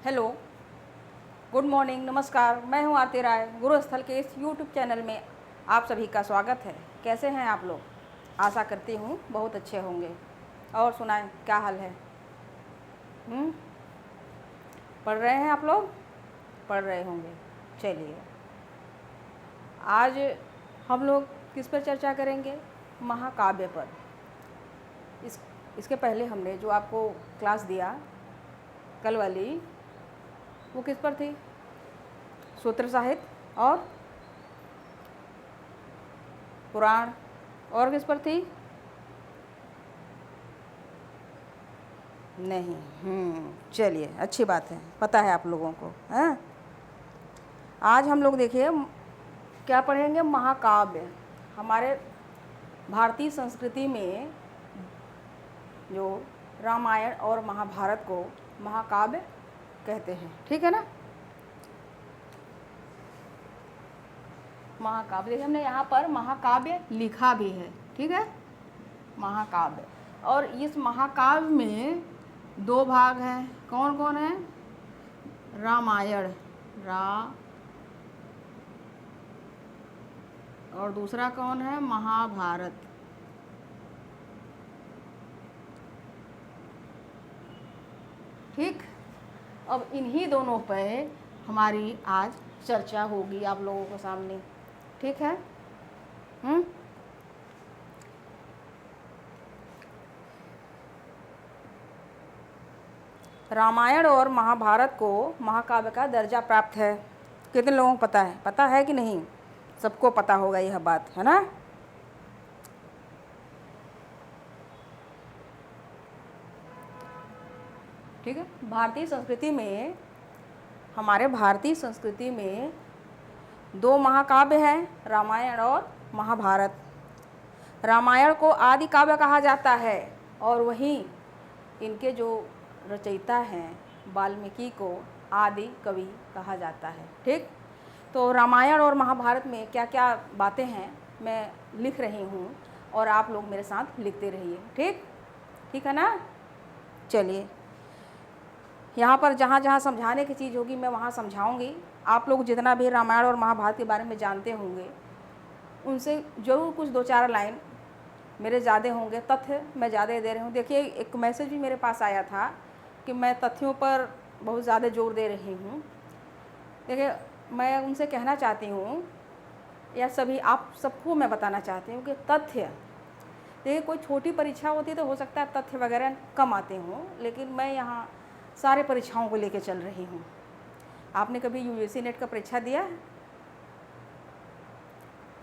Hello, good morning, नमस्कार। मैं हूं आरती राय। गुरुस्थल के इस यूट्यूब चैनल में आप सभी का स्वागत है। कैसे हैं आप लोग? आशा करती हूं बहुत अच्छे होंगे। और सुनाएं, क्या हाल है? पढ़ रहे हैं आप लोग? पढ़ रहे होंगे। चलिए, आज हम लोग किस पर चर्चा करेंगे? महाकाव्य पर। इसके पहले हमने जो आपको क्लास दिया कल वाली, वो किस पर थी? सूत्र साहित्य और पुराण। और किस पर थी? नहीं। चलिए, अच्छी बात है, पता है आप लोगों को, हैं? आज हम लोग देखिए क्या पढ़ेंगे? महाकाव्य। हमारे भारतीय संस्कृति में जो रामायण और महाभारत को महाकाव्य कहते हैं, ठीक है ना? महाकाव्य, देखिए हमने यहाँ पर महाकाव्य लिखा भी है, ठीक है? महाकाव्य। और इस महाकाव्य में दो भाग हैं। कौन कौन है? रामायण, और दूसरा कौन है? महाभारत। ठीक। अब इन्हीं दोनों पे हमारी आज चर्चा होगी आप लोगों के सामने, ठीक है? रामायण और महाभारत को महाकाव्य का दर्जा प्राप्त है। कितने लोगों को पता है? पता है कि नहीं? सबको पता होगा यह बात, है ना? ठीक है। भारतीय संस्कृति में, हमारे भारतीय संस्कृति में दो महाकाव्य हैं, रामायण और महाभारत। रामायण को आदि काव्य कहा जाता है और वहीं इनके जो रचयिता हैं वाल्मीकि को आदि कवि कहा जाता है। ठीक। तो रामायण और महाभारत में क्या क्या बातें हैं मैं लिख रही हूँ और आप लोग मेरे साथ लिखते रहिए। ठीक, ठीक है ना? चलिए, यहाँ पर जहाँ जहाँ समझाने की चीज़ होगी मैं वहाँ समझाऊँगी। आप लोग जितना भी रामायण और महाभारत के बारे में जानते होंगे उनसे ज़रूर कुछ दो चार लाइन मेरे ज़्यादा होंगे, तथ्य मैं ज़्यादा दे रही हूँ। देखिए, एक मैसेज भी मेरे पास आया था कि मैं तथ्यों पर बहुत ज़्यादा जोर दे रही हूँ। देखिए, मैं उनसे कहना चाहती हूँ, या सभी आप सबको मैं बताना चाहती हूँ कि तथ्य, देखिए कोई छोटी परीक्षा होती तो हो सकता है तथ्य वगैरह कम आते हों, लेकिन मैं यहाँ सारे परीक्षाओं को लेके चल रही हूँ। आपने कभी यूजीसी नेट का परीक्षा दिया है?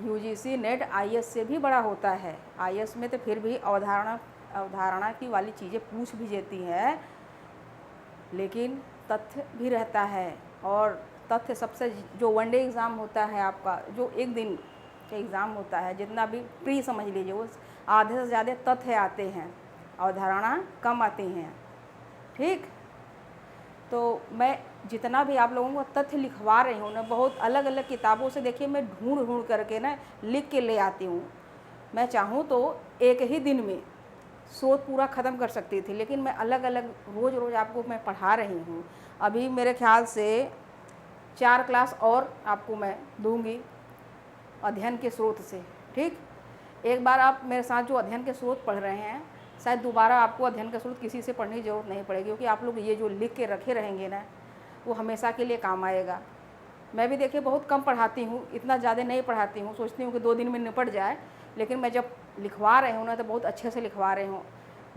यूजीसी नेट आईएएस से भी बड़ा होता है। आईएएस में तो फिर भी अवधारणा की वाली चीज़ें पूछ भी जाती है, लेकिन तथ्य भी रहता है। और तथ्य सबसे, जो वनडे एग्ज़ाम होता है आपका, जो एक दिन का एग्ज़ाम होता है, जितना भी प्री समझ लीजिए, वो आधे से ज़्यादा तथ्य आते हैं, अवधारणा कम आती हैं। ठीक। तो मैं जितना भी आप लोगों को तथ्य लिखवा रही हूँ ना, बहुत अलग अलग किताबों से, देखिए मैं ढूंढ करके ना लिख के ले आती हूँ। मैं चाहूँ तो एक ही दिन में शोध पूरा ख़त्म कर सकती थी, लेकिन मैं अलग अलग रोज़ रोज़ आपको मैं पढ़ा रही हूँ। अभी मेरे ख्याल से 4 क्लास और आपको मैं दूँगी अध्ययन के स्रोत से। ठीक। एक बार आप मेरे साथ जो अध्ययन के स्रोत पढ़ रहे हैं, शायद दोबारा आपको अध्ययन का स्रोत किसी से पढ़ने की ज़रूरत नहीं पड़ेगी, क्योंकि आप लोग ये जो लिख के रखे रहेंगे ना, वो हमेशा के लिए काम आएगा। मैं भी देखिए बहुत कम पढ़ाती हूँ, इतना ज़्यादा नहीं पढ़ाती हूँ, सोचती हूँ कि 2 दिन में निपट जाए, लेकिन मैं जब लिखवा रही हूँ ना तो बहुत अच्छे से लिखवा रही हूँ।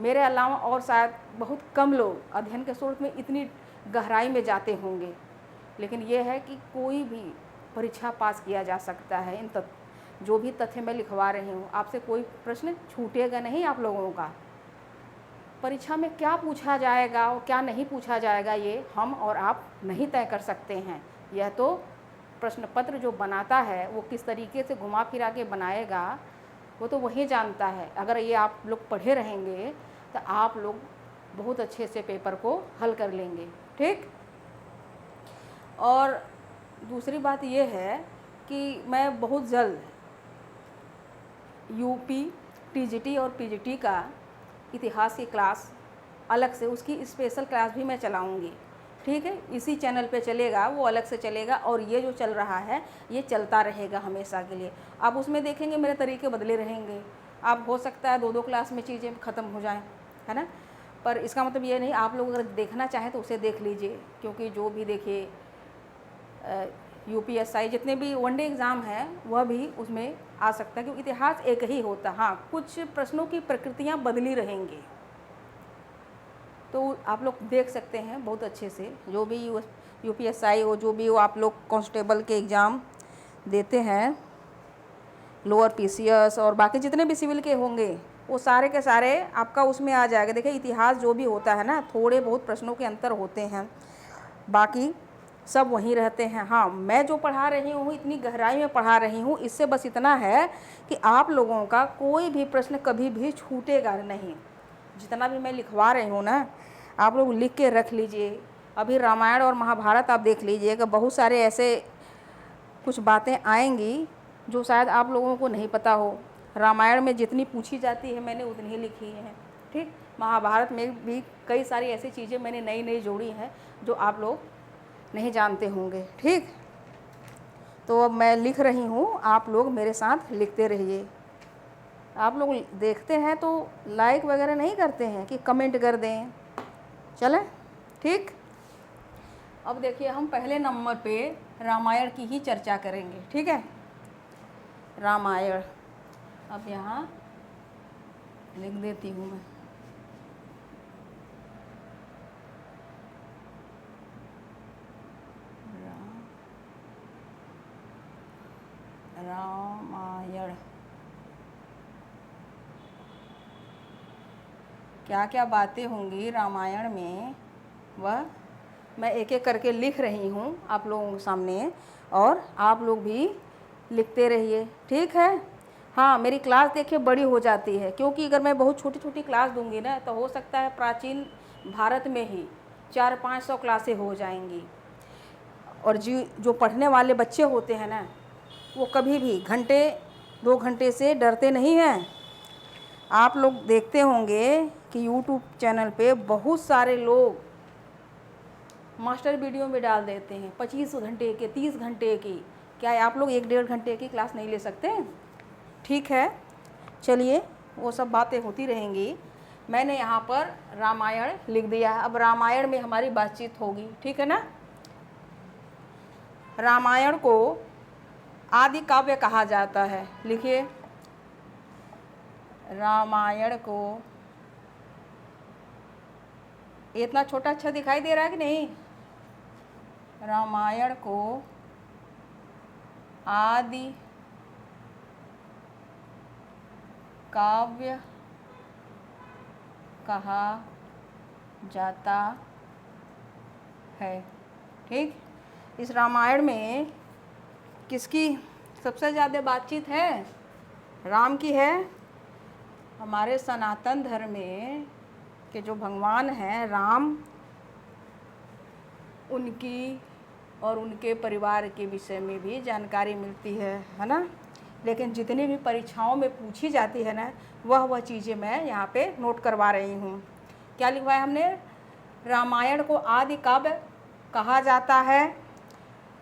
मेरे अलावा और शायद बहुत कम लोग अध्ययन के स्रोत में इतनी गहराई में जाते होंगे, लेकिन ये है कि कोई भी परीक्षा पास किया जा सकता है। इन जो भी तथ्य मैं लिखवा रही हूँ, आपसे कोई प्रश्न छूटेगा नहीं आप लोगों का। परीक्षा में क्या पूछा जाएगा और क्या नहीं पूछा जाएगा, ये हम और आप नहीं तय कर सकते हैं। यह तो प्रश्न पत्र जो बनाता है वो किस तरीके से घुमा फिरा के बनाएगा, वो तो वही जानता है। अगर ये आप लोग पढ़े रहेंगे तो आप लोग बहुत अच्छे से पेपर को हल कर लेंगे। ठीक। और दूसरी बात ये है कि मैं बहुत जल्द यूपी, टीजीटी और पीजीटी का इतिहास की क्लास अलग से, उसकी स्पेशल क्लास भी मैं चलाऊँगी। ठीक। ठीक है, इसी चैनल पे चलेगा, वो अलग से चलेगा, और ये जो चल रहा है ये चलता रहेगा हमेशा के लिए। आप उसमें देखेंगे मेरे तरीके बदले रहेंगे। आप हो सकता है 2-2 क्लास में चीज़ें ख़त्म हो जाएं, है ना, पर इसका मतलब ये नहीं, आप लोग अगर देखना चाहें तो उसे देख लीजिए, क्योंकि जो भी देखिए UPSI जितने भी वनडे एग्ज़ाम हैं वह भी उसमें आ सकता है, क्योंकि इतिहास एक ही होता है। हाँ, कुछ प्रश्नों की प्रकृतियाँ बदली रहेंगी, तो आप लोग देख सकते हैं बहुत अच्छे से। जो भी UPSI हो, जो भी हो, आप लोग कांस्टेबल के एग्ज़ाम देते हैं, लोअर PCS और बाकी जितने भी सिविल के होंगे, वो सारे के सारे आपका उसमें आ जाएगा। देखिए इतिहास जो भी होता है ना, थोड़े बहुत प्रश्नों के अंतर होते हैं, बाकी सब वहीं रहते हैं। हाँ, मैं जो पढ़ा रही हूँ इतनी गहराई में पढ़ा रही हूँ, इससे बस इतना है कि आप लोगों का कोई भी प्रश्न कभी भी छूटेगा नहीं। जितना भी मैं लिखवा रही हूँ ना, आप लोग लिख के रख लीजिए। अभी रामायण और महाभारत आप देख लीजिएगा, बहुत सारे ऐसे कुछ बातें आएंगी जो शायद आप लोगों को नहीं पता हो। रामायण में जितनी पूछी जाती है मैंने उतनी ही लिखी है, ठीक। महाभारत में भी कई सारी ऐसी चीज़ें मैंने नई नई जोड़ी हैं जो आप लोग नहीं जानते होंगे, ठीक। तो अब मैं लिख रही हूँ, आप लोग मेरे साथ लिखते रहिए। आप लोग देखते हैं तो लाइक वगैरह नहीं करते हैं कि कमेंट कर दें, चलें, ठीक। अब देखिए हम पहले नंबर पे रामायण की ही चर्चा करेंगे, ठीक है। रामायण अब यहाँ लिख देती हूँ मैं। रामायण क्या क्या बातें होंगी रामायण में, वह मैं एक एक करके लिख रही हूँ आप लोगों के सामने, और आप लोग भी लिखते रहिए, ठीक है। हाँ, मेरी क्लास देखिए बड़ी हो जाती है, क्योंकि अगर मैं बहुत छोटी छोटी क्लास दूंगी ना तो हो सकता है प्राचीन भारत में ही 400-500 क्लासें हो जाएंगी। और जो पढ़ने वाले बच्चे होते हैं ना, वो कभी भी घंटे 2 घंटे से डरते नहीं हैं। आप लोग देखते होंगे कि YouTube चैनल पे बहुत सारे लोग मास्टर वीडियो में डाल देते हैं 25 घंटे के, 30 घंटे की। क्या आप लोग 1-1.5 घंटे की क्लास नहीं ले सकते? ठीक है, चलिए वो सब बातें होती रहेंगी। मैंने यहाँ पर रामायण लिख दिया है। अब रामायण में हमारी बातचीत होगी, ठीक है ना। रामायण को आदि काव्य कहा जाता है। लिखिए, रामायण को, इतना छोटा अच्छा दिखाई दे रहा है कि नहीं? रामायण को आदि काव्य कहा जाता है, ठीक। इस रामायण में किसकी सबसे ज़्यादा बातचीत है? राम की है। हमारे सनातन धर्म में के जो भगवान हैं राम, उनकी और उनके परिवार के विषय में भी जानकारी मिलती है ना। लेकिन जितनी भी परीक्षाओं में पूछी जाती है ना, वह चीज़ें मैं यहाँ पे नोट करवा रही हूँ। क्या लिखवाया हमने? रामायण को आदि काव्य कहा जाता है,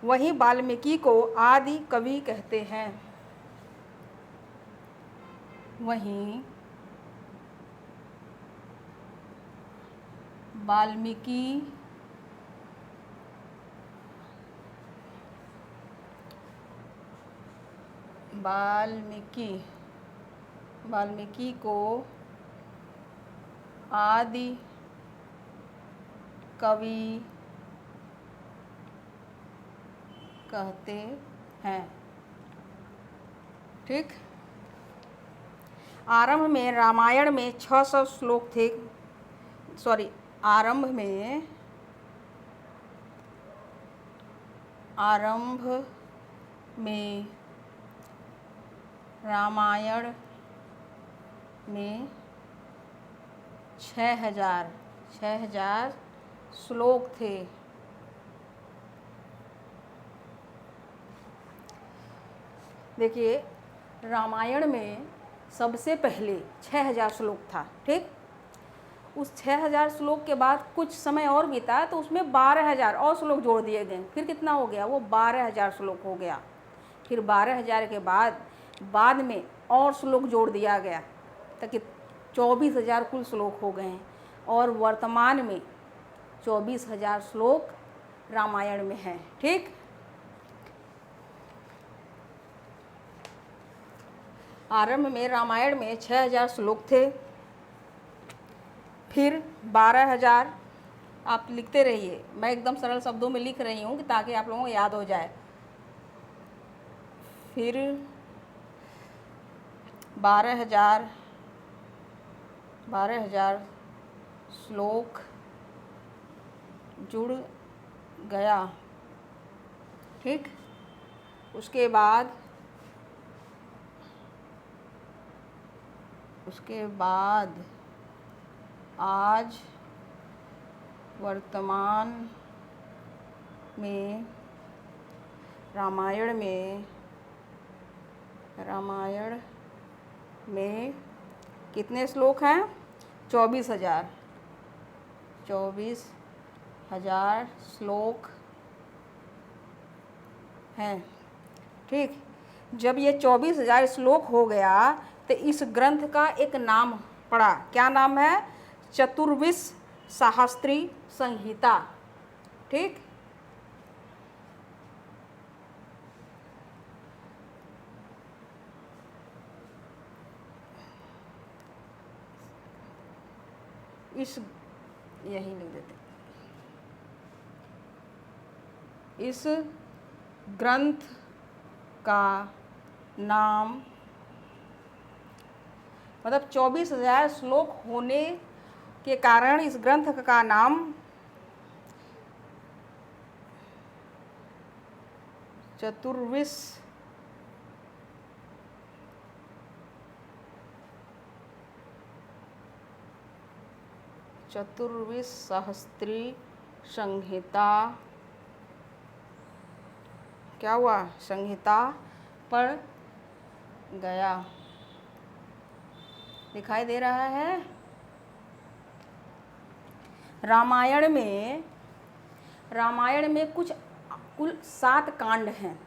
वहीं वाल्मीकि को आदि कवि कहते हैं। वहीं वाल्मीकि को आदि कवि कहते हैं, ठीक। आरंभ में रामायण में 600 श्लोक थे। आरंभ में रामायण में 6000 श्लोक थे। देखिए, रामायण में सबसे पहले 6000 श्लोक था, ठीक। उस 6000 श्लोक के बाद कुछ समय और बीता तो उसमें 12000 और श्लोक जोड़ दिए गए। फिर कितना हो गया, वो 12000 श्लोक हो गया। फिर 12000 के बाद में और श्लोक जोड़ दिया गया ताकि 24000 कुल श्लोक हो गए हैं। और वर्तमान में 24000 श्लोक रामायण में हैं। ठीक, आरंभ में रामायण में 6000 श्लोक थे, फिर 12000। आप लिखते रहिए, मैं एकदम सरल शब्दों में लिख रही हूँ ताकि आप लोगों को याद हो जाए। फिर 12000 श्लोक जुड़ गया। ठीक, उसके बाद आज वर्तमान में रामायण में कितने श्लोक हैं, 24000 श्लोक हैं। ठीक, जब ये 24000 श्लोक हो गया तो इस ग्रंथ का एक नाम पड़ा। क्या नाम है, चतुर्विश सहस्त्री संहिता। ठीक, यही लिख देते। इस ग्रंथ का नाम, मतलब 24000 श्लोक होने के कारण इस ग्रंथ का नाम चतुर्विश सहस्त्री संहिता, क्या हुआ, संहिता पड़ गया। दिखाई दे रहा है। रामायण में कुल 7 कांड हैं।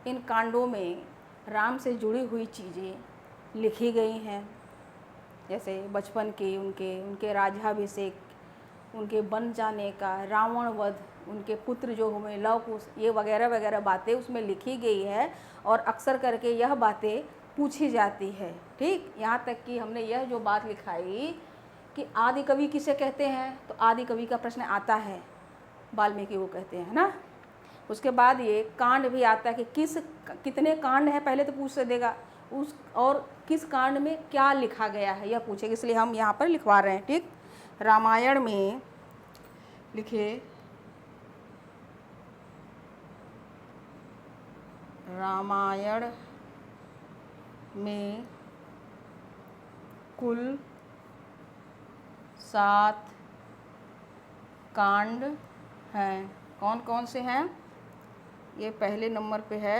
इन कांडों में राम से जुड़ी हुई चीज़ें लिखी गई हैं, जैसे बचपन के उनके राज्याभिषेक, उनके बन जाने का, रावण वध, उनके पुत्र जो हुए लव कुश, ये वगैरह वगैरह बातें उसमें लिखी गई है। और अक्सर करके यह बातें पूछी जाती है। ठीक, यहाँ तक कि हमने यह जो बात लिखाई कि आदि कवि किसे कहते हैं, तो आदि कवि का प्रश्न आता है, वाल्मीकि को कहते हैं ना। उसके बाद ये कांड भी आता है कि कितने कांड हैं, पहले तो पूछ से देगा और किस कांड में क्या लिखा गया है यह पूछेगा, इसलिए हम यहाँ पर लिखवा रहे हैं। ठीक, रामायण में लिखे रामायण में कुल 7 कांड हैं। कौन कौन से हैं, ये पहले नंबर पे है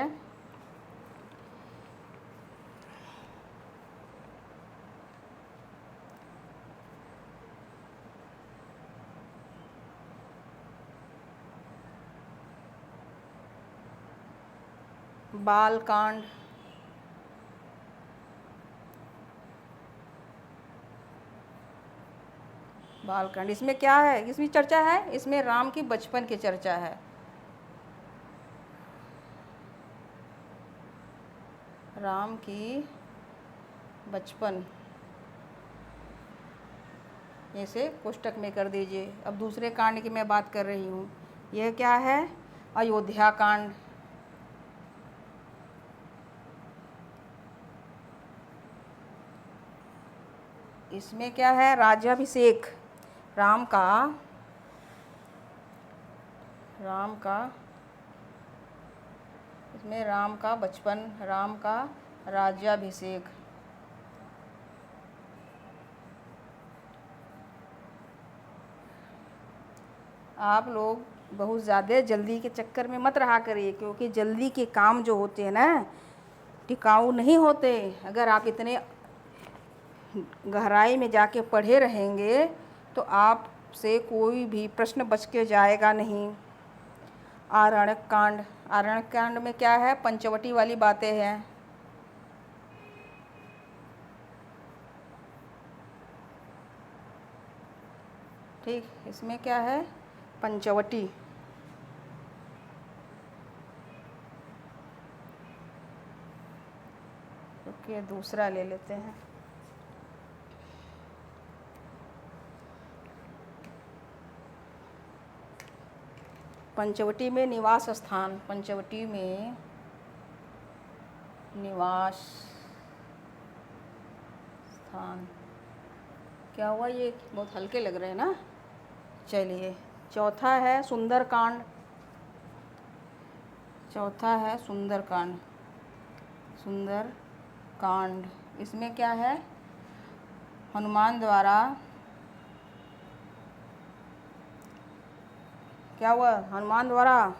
बालकांड, इसमें क्या है, इसमें चर्चा है, इसमें राम की बचपन की चर्चा है। राम की बचपन, ऐसे कोष्टक में कर दीजिए। अब दूसरे कांड की मैं बात कर रही हूँ, यह क्या है, अयोध्या कांड। इसमें क्या है, राज्याभिषेक, राम का इसमें राम का बचपन, राम का राज्याभिषेक। आप लोग बहुत ज़्यादा जल्दी के चक्कर में मत रहा करिए, क्योंकि जल्दी के काम जो होते हैं ना टिकाऊ नहीं होते। अगर आप इतने गहराई में जाके पढ़े रहेंगे तो आपसे कोई भी प्रश्न बच के जाएगा नहीं। आरण्यक कांड, आरण्यक कांड में क्या है? पंचवटी वाली बातें हैं। ठीक, इसमें क्या है? पंचवटी। ओके, दूसरा ले लेते हैं। पंचवटी में निवास स्थान, पंचवटी में निवास स्थान। क्या हुआ? ये बहुत हल्के लग रहे हैं ना। चलिए, चौथा है सुंदरकांड। चौथा है सुंदरकांड। सुंदरकांड, इसमें क्या है? हनुमान द्वारा क्या हुआ? हनुमान द्वारा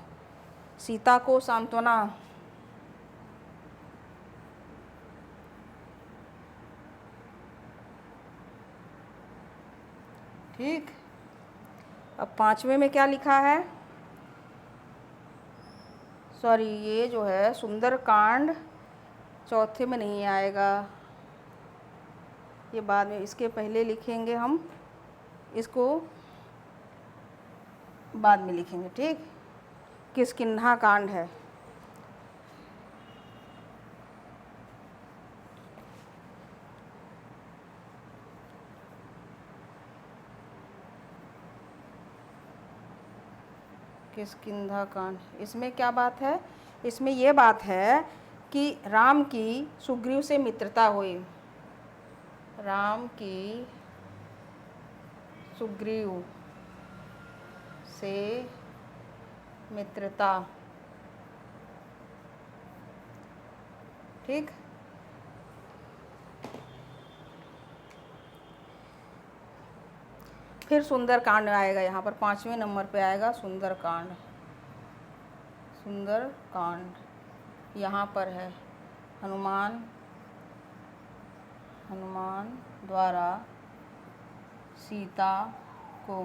सीता को सांत्वना। ठीक, अब पांचवें में क्या लिखा है? सॉरी, ये जो है सुंदरकांड चौथे में नहीं आएगा, ये बाद में, इसके पहले लिखेंगे हम, इसको बाद में लिखेंगे। ठीक, किष्किंधा कांड है। किष्किंधा कांड, इसमें क्या बात है? इसमें ये बात है कि राम की सुग्रीव से मित्रता हुई। राम की सुग्रीव से मित्रता। ठीक, फिर सुंदरकांड आएगा, यहाँ पर पांचवें नंबर पे आएगा सुंदरकांड। सुंदरकांड यहाँ पर है। हनुमान द्वारा सीता को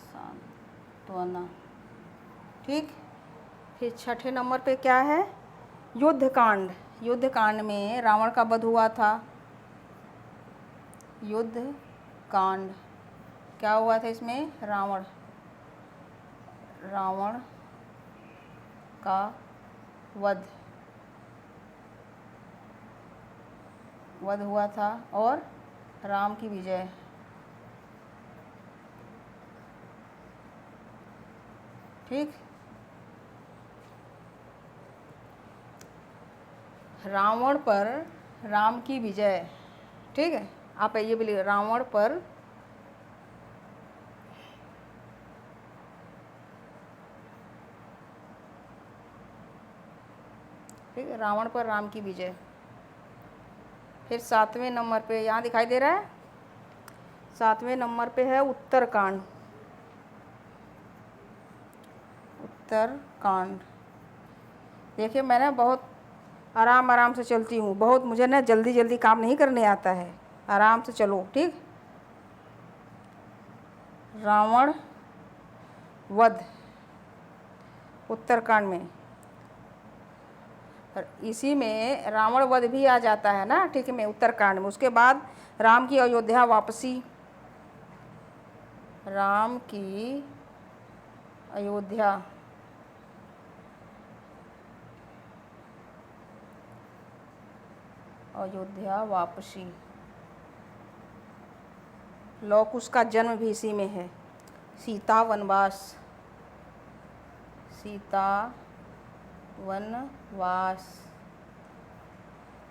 सांत्वना। ठीक, फिर छठे नंबर पे क्या है? युद्धकांड। युद्धकांड में रावण का वध हुआ था। युद्धकांड, क्या हुआ था इसमें? रावण का वध हुआ था और राम की विजय। ठीक, रावण पर राम की विजय। ठीक है, आप ये भी लिखिए, रावण पर ठीक है, रावण पर राम की विजय। फिर सातवें नंबर पे यहाँ दिखाई दे रहा है, सातवें नंबर पे है उत्तरकांड। उत्तरकांड, देखिए मैं ना बहुत आराम से चलती हूँ, बहुत मुझे ना जल्दी जल्दी काम नहीं करने आता है, आराम से चलो। ठीक, रावण वध उत्तरकांड में, इसी में रावण वध भी आ जाता है ना। ठीक है, में उत्तरकांड में। उसके बाद राम की अयोध्या वापसी। राम की अयोध्या वापसी। लौ कुश का जन्म भी इसी में है। सीता वनवास।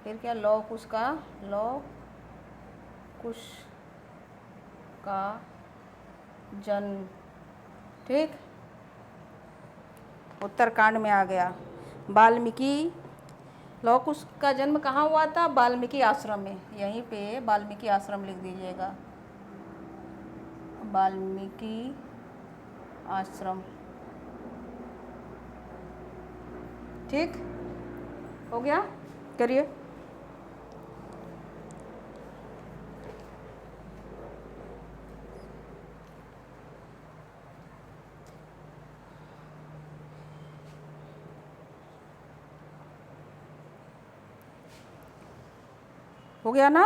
फिर क्या? लौ कुश का जन्म। ठीक, उत्तरकांड में आ गया। वाल्मीकि, लौ कुश का जन्म कहाँ हुआ था? वाल्मीकि आश्रम में। यहीं पे वाल्मीकि आश्रम लिख दीजिएगा, वाल्मीकि आश्रम। ठीक, हो गया? करिए। हो गया ना।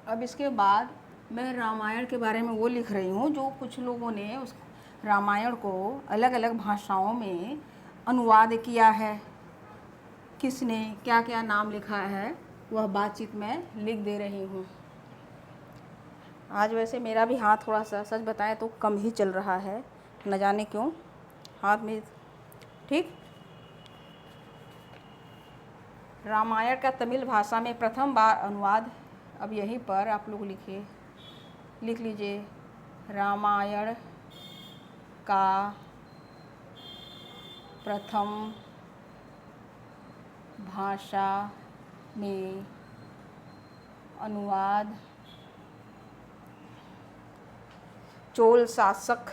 अब इसके बाद मैं रामायण के बारे में वो लिख रही हूँ जो कुछ लोगों ने उस रामायण को अलग अलग भाषाओं में अनुवाद किया है। किसने क्या क्या नाम लिखा है वह बातचीत में लिख दे रही हूँ। आज वैसे मेरा भी हाथ थोड़ा सा सच बताएं तो कम ही चल रहा है, न जाने क्यों हाथ में। ठीक। रामायण का तमिल भाषा में प्रथम बार अनुवाद, अब यहीं पर आप लोग लिख लीजिए। रामायण का प्रथम भाषा में अनुवाद चोल शासक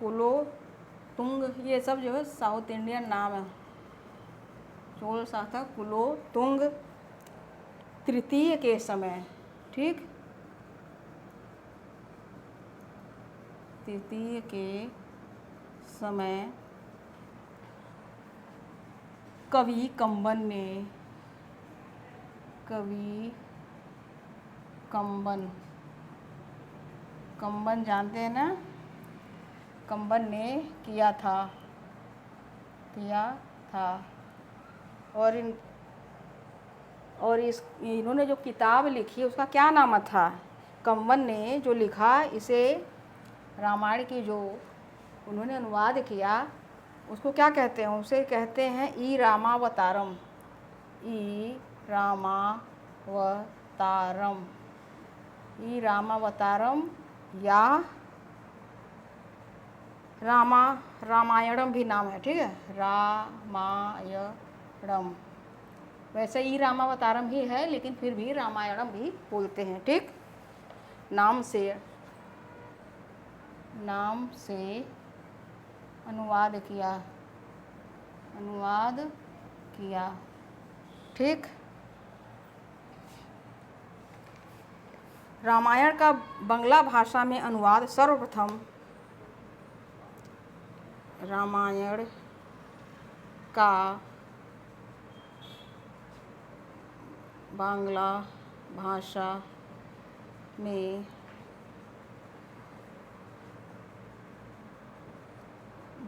कुलोतुंग, ये सब जो है साउथ इंडियन नाम है। चोल शासक कुलोतुंग तृतीय के समय, ठीक, तृतीय के समय कवि कंबन जानते हैं ना, कंबन ने किया था। और इन्होंने जो किताब लिखी उसका क्या नाम था? कंबन ने जो लिखा इसे रामायण की जो उन्होंने अनुवाद किया उसको क्या कहते हैं? उसे कहते हैं ई रामावतारम। या रामायणम भी नाम है, ठीक है, रामायणम। वैसे ई रामावतारम ही है लेकिन फिर भी रामायणम भी बोलते हैं, ठीक। नाम से अनुवाद किया, ठीक। रामायण का बंगला भाषा में अनुवाद सर्वप्रथम रामायण का बांग्ला भाषा में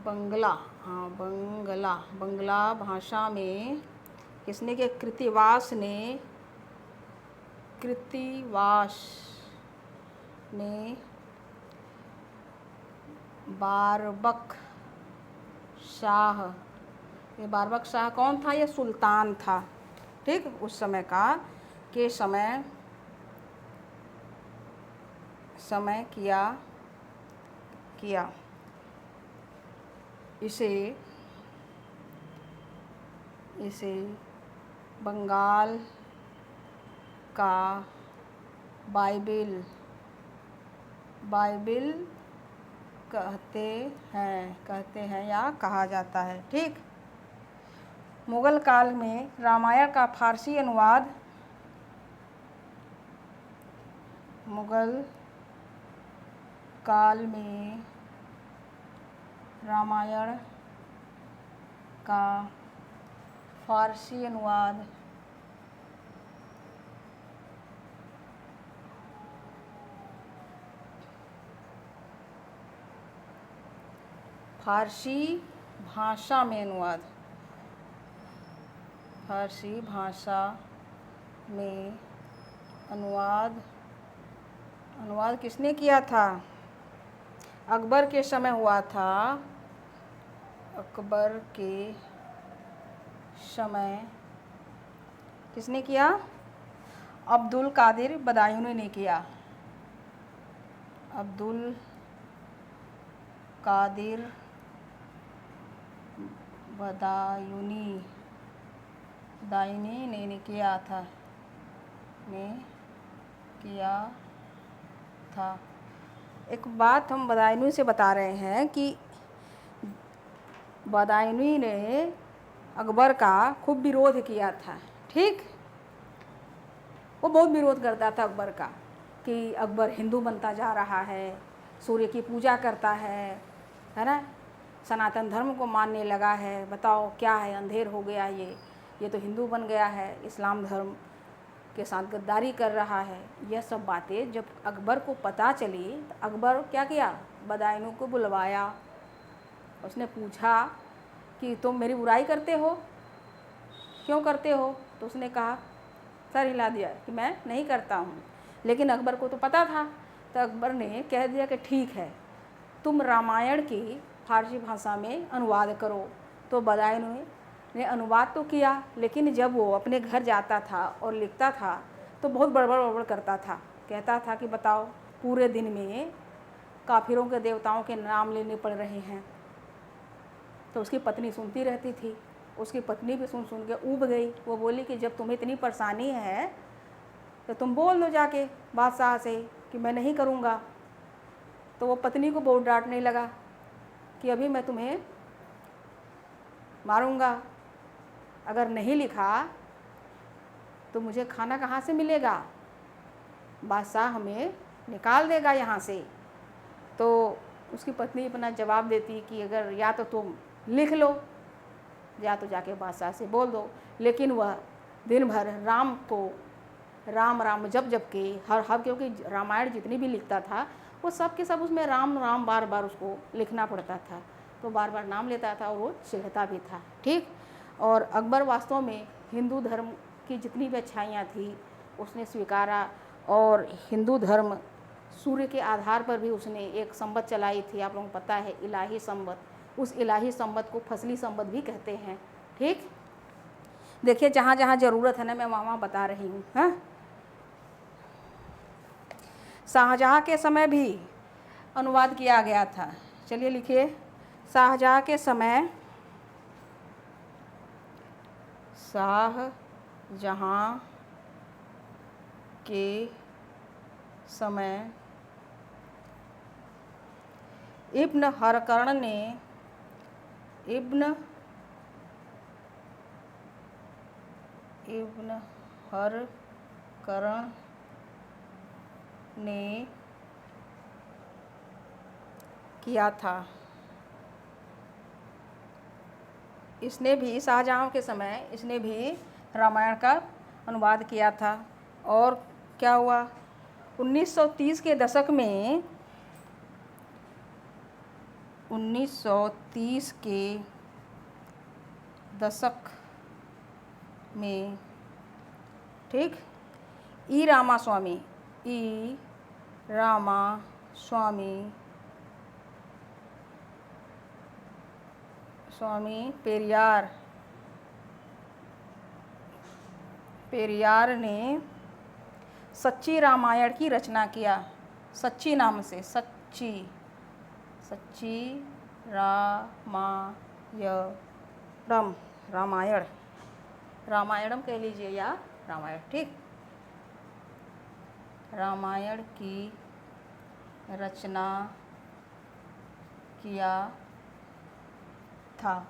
बंगला भाषा में किसने के? कृत्तिवास ने बारबक शाह, ये बारबक शाह कौन था? ये सुल्तान था, ठीक, उस समय का के समय किया। इसे बंगाल का बाइबिल कहते हैं या कहा जाता है, ठीक। मुगल काल में रामायण का फारसी अनुवाद फारसी भाषा में अनुवाद किसने किया था? अकबर के समय हुआ था। अकबर के समय किसने किया? अब्दुल कादिर बदायूनी ने किया। अब्दुल कादिर बदायूनी दायूनी ने किया था। एक बात हम बदायूनी से बता रहे हैं कि बदायूनी ने अकबर का खूब विरोध किया था। ठीक, वो बहुत विरोध करता था अकबर का कि अकबर हिंदू बनता जा रहा है, सूर्य की पूजा करता है ना, सनातन धर्म को मानने लगा है। बताओ क्या है, अंधेर हो गया ये तो हिंदू बन गया है, इस्लाम धर्म के साथ गद्दारी कर रहा है। यह सब बातें जब अकबर को पता चली तो अकबर क्या किया, बदायूनी को बुलवाया। उसने पूछा कि तुम मेरी बुराई करते हो, क्यों करते हो? तो उसने कहा, सर हिला दिया कि मैं नहीं करता हूँ। लेकिन अकबर को तो पता था, तो अकबर ने कह दिया कि ठीक है, तुम रामायण की फारसी भाषा में अनुवाद करो। तो बदायूनी ने अनुवाद तो किया, लेकिन जब वो अपने घर जाता था और लिखता था तो बहुत बड़बड़ करता था। कहता था कि बताओ, पूरे दिन में काफिरों के देवताओं के नाम लेने पड़ रहे हैं। तो उसकी पत्नी सुनती रहती थी। उसकी पत्नी भी सुन के ऊब गई। वो बोली कि जब तुम्हें इतनी परेशानी है तो तुम बोल दो जाके बादशाह से कि मैं नहीं करूँगा। तो वो पत्नी को बहुत डांटने लगा कि अभी मैं तुम्हें मारूँगा, अगर नहीं लिखा तो मुझे खाना कहाँ से मिलेगा, बादशाह हमें निकाल देगा यहाँ से। तो उसकी पत्नी अपना जवाब देती कि अगर या तो तुम लिख लो या तो जाके बादशाह से बोल दो। लेकिन वह दिन भर राम को राम राम जप के हर क्योंकि रामायण जितनी भी लिखता था वो सब के सब उसमें राम राम बार बार उसको लिखना पड़ता था। तो बार बार नाम लेता था और वो चिढ़ता भी था। ठीक, और अकबर वास्तव में हिंदू धर्म की जितनी भी अच्छाइयाँ थी उसने स्वीकारा। और हिंदू धर्म सूर्य के आधार पर भी उसने एक संवत चलाई थी, आप लोगों को पता है, इलाही संवत। उस इलाही संवत को फसली संवत भी कहते हैं। ठीक, देखिए जहाँ जहाँ ज़रूरत है ना मैं वहाँ बता रही हूँ। हाँ, शाहजहाँ के समय भी अनुवाद किया गया था। चलिए लिखिए, शाहजहाँ के समय, शाहजहाँ के समय इब्न हरकर्ण ने किया था। इसने भी शाहजहाँ के समय इसने भी रामायण का अनुवाद किया था। और क्या हुआ, 1930 के दशक में 1930 के दशक में, ठीक, ई रामास्वामी पेरियार ने सच्ची रामायण की रचना किया। सच्ची नाम से, सच्ची रामायणम कह लीजिए या रामायण। ठीक, रामायण की रचना किया था।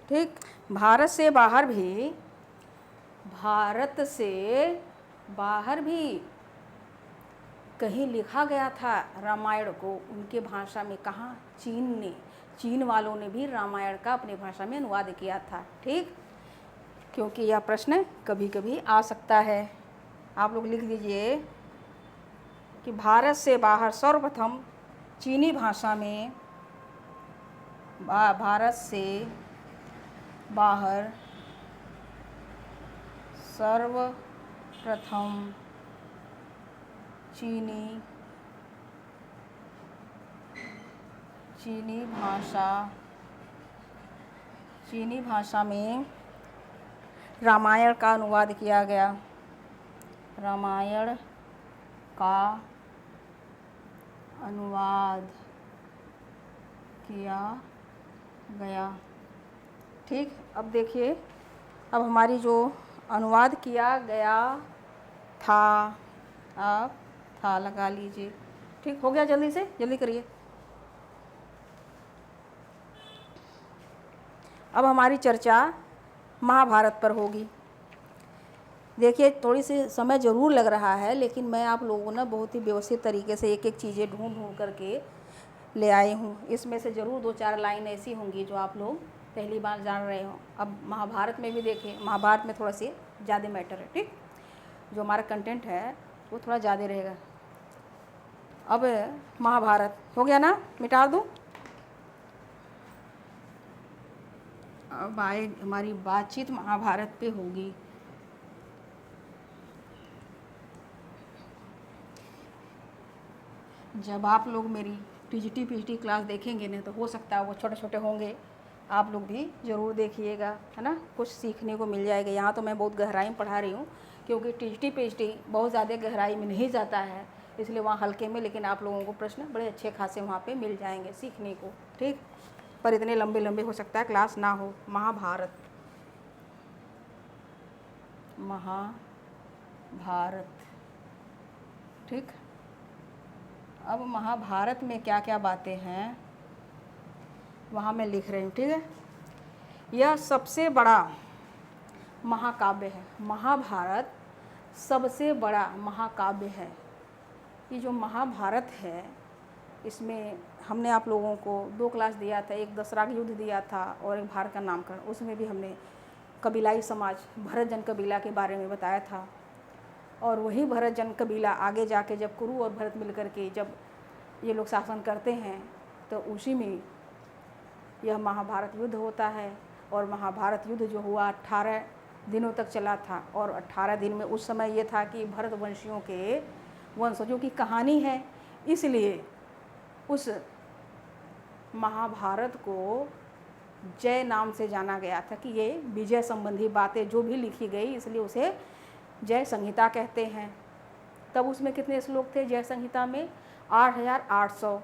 ठीक, भारत से बाहर भी कहीं लिखा गया था रामायण को उनके भाषा में। कहाँ, चीन वालों ने भी रामायण का अपनी भाषा में अनुवाद किया था। ठीक, क्योंकि यह प्रश्न कभी कभी आ सकता है। आप लोग लिख दीजिए कि भारत से बाहर सर्वप्रथम चीनी भाषा में, भारत से बाहर सर्वप्रथम चीनी भाषा में रामायण का अनुवाद किया गया। रामायण का अनुवाद किया गया। ठीक, अब देखिए, अब हमारी जो अनुवाद किया गया था, आप था लगा लीजिए। ठीक हो गया, जल्दी से जल्दी करिए। अब हमारी चर्चा महाभारत पर होगी। देखिए, थोड़ी सी समय ज़रूर लग रहा है, लेकिन मैं आप लोगों को ना बहुत ही व्यवस्थित तरीके से एक एक चीज़ें ढूंढ ढूंढ करके ले आई हूँ। इसमें से ज़रूर 2-4 लाइन ऐसी होंगी जो आप लोग पहली बार जान रहे हो। अब महाभारत में भी देखिए, महाभारत में थोड़ा सी ज़्यादा मैटर है। ठीक, जो हमारा कंटेंट है वो थोड़ा ज़्यादा रहेगा। अब महाभारत हो गया ना, मिटा दूँ। अब आए हमारी बातचीत महाभारत पे होगी। जब आप लोग मेरी टीजीटी पीजीटी क्लास देखेंगे ना, तो हो सकता है वो छोटे छोटे होंगे, आप लोग भी ज़रूर देखिएगा, है ना, कुछ सीखने को मिल जाएगा। यहाँ तो मैं बहुत गहराई में पढ़ा रही हूँ, क्योंकि टीजीटी पीजीटी बहुत ज़्यादा गहराई में नहीं जाता है, इसलिए वहाँ हल्के में, लेकिन आप लोगों को प्रश्न बड़े अच्छे खासे वहाँ पे मिल जाएंगे सीखने को। ठीक, पर इतने लंबे लंबे हो सकता है क्लास ना हो। महाभारत, महाभारत, ठीक। अब महाभारत में क्या क्या बातें हैं वहाँ मैं लिख रही हूँ। ठीक है, यह सबसे बड़ा महाकाव्य है। महाभारत सबसे बड़ा महाकाव्य है। ये जो महाभारत है, इसमें हमने आप लोगों को 2 क्लास दिया था, एक दसरा का युद्ध दिया था और एक भारत का नामकरण। उसमें भी हमने कबीलाई समाज, भरत जन कबीला के बारे में बताया था। और वही भरत जन कबीला आगे जाके जब कुरु और भरत मिलकर के जब ये लोग शासन करते हैं, तो उसी में यह महाभारत युद्ध होता है। और महाभारत युद्ध जो हुआ 18 दिनों तक चला था, और 18 दिन में उस समय ये था कि भरत वंशियों के वंशजों की कहानी है, इसलिए उस महाभारत को जय नाम से जाना गया था, कि ये विजय संबंधी बातें जो भी लिखी गई, इसलिए उसे जय संहिता कहते हैं। तब उसमें कितने श्लोक थे जय संहिता में? 8800।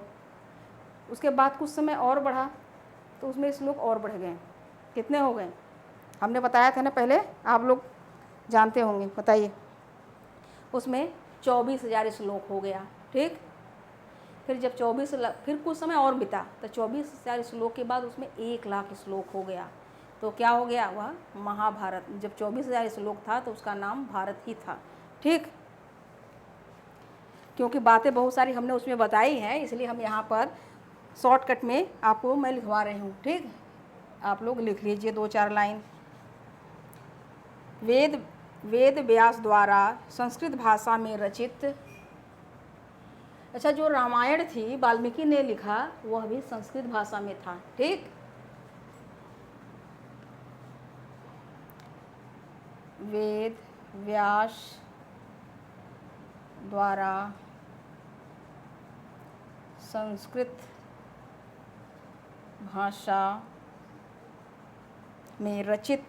उसके बाद कुछ समय और बढ़ा तो उसमें श्लोक और बढ़ गए। कितने हो गए? हमने बताया था ना पहले, आप लोग जानते होंगे, बताइए। उसमें 24,000 श्लोक हो गया। ठीक, फिर जब 24 फिर कुछ समय और बीता तो 24,000 श्लोक के बाद उसमें 1,00,000 श्लोक हो गया। तो क्या हो गया? वह महाभारत। जब 24,000 श्लोक था तो उसका नाम भारत ही था। ठीक, क्योंकि बातें बहुत सारी हमने उसमें बताई हैं, इसलिए हम यहाँ पर शॉर्टकट में आपको मैं लिखवा रही हूँ। ठीक, आप लोग लिख लीजिए 2-4 लाइन। वेद व्यास द्वारा संस्कृत भाषा में रचित। अच्छा, जो रामायण थी वाल्मीकि ने लिखा, वह भी संस्कृत भाषा में था। ठीक, वेद व्यास द्वारा संस्कृत भाषा में रचित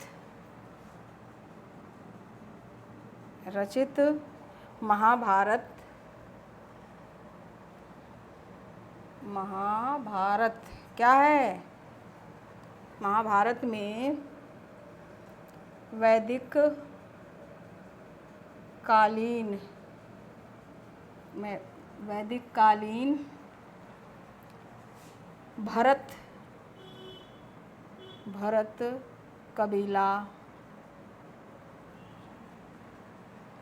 महाभारत क्या है? महाभारत में वैदिक कालीन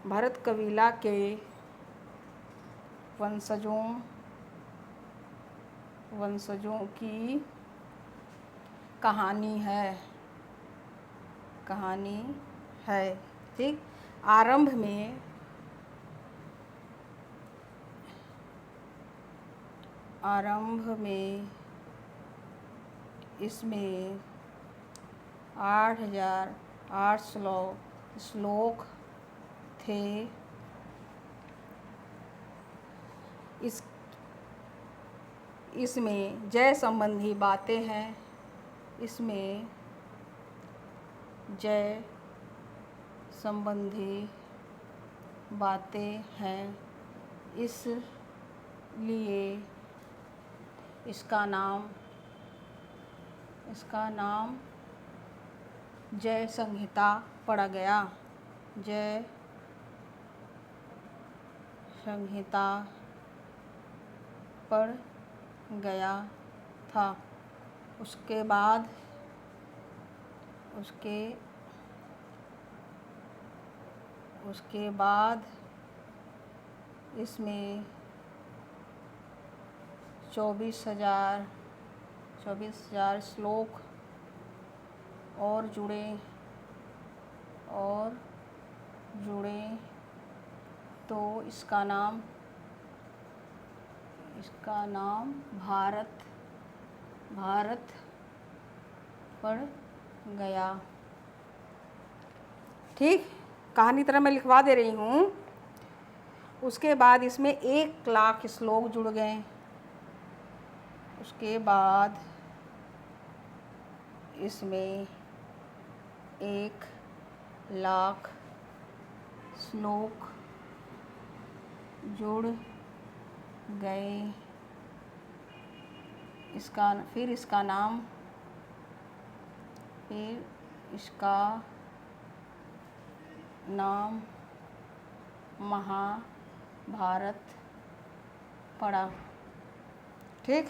भरत कबीला के वंशजों की कहानी है। ठीक, आरंभ में इसमें 8,800 श्लोक थे। इसमें जय संबंधी बातें हैं। इसलिए इसका नाम जय संहिता पढ़ा गया। जय संहिता पढ़ गया था। उसके बाद इसमें 24,000 श्लोक और जुड़े तो इसका नाम भारत पड़ गया। ठीक, कहानी तरह मैं लिखवा दे रही हूँ। उसके बाद इसमें 1,00,000 श्लोक जुड़ गए। उसके बाद इसमें 1,00,000 श्लोक जुड़ गए। फिर इसका नाम महाभारत पड़ा। ठीक,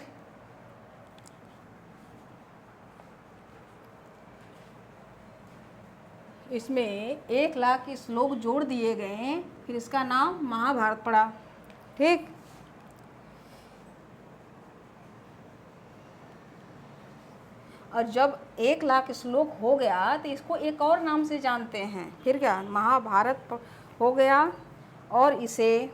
इसमें 1,00,000 श्लोक जोड़ दिए गए। फिर इसका नाम महाभारत पड़ा। ठीक, और जब 1,00,000 श्लोक हो गया तो इसको एक और नाम से जानते हैं। फिर क्या, महाभारत हो गया। और इसे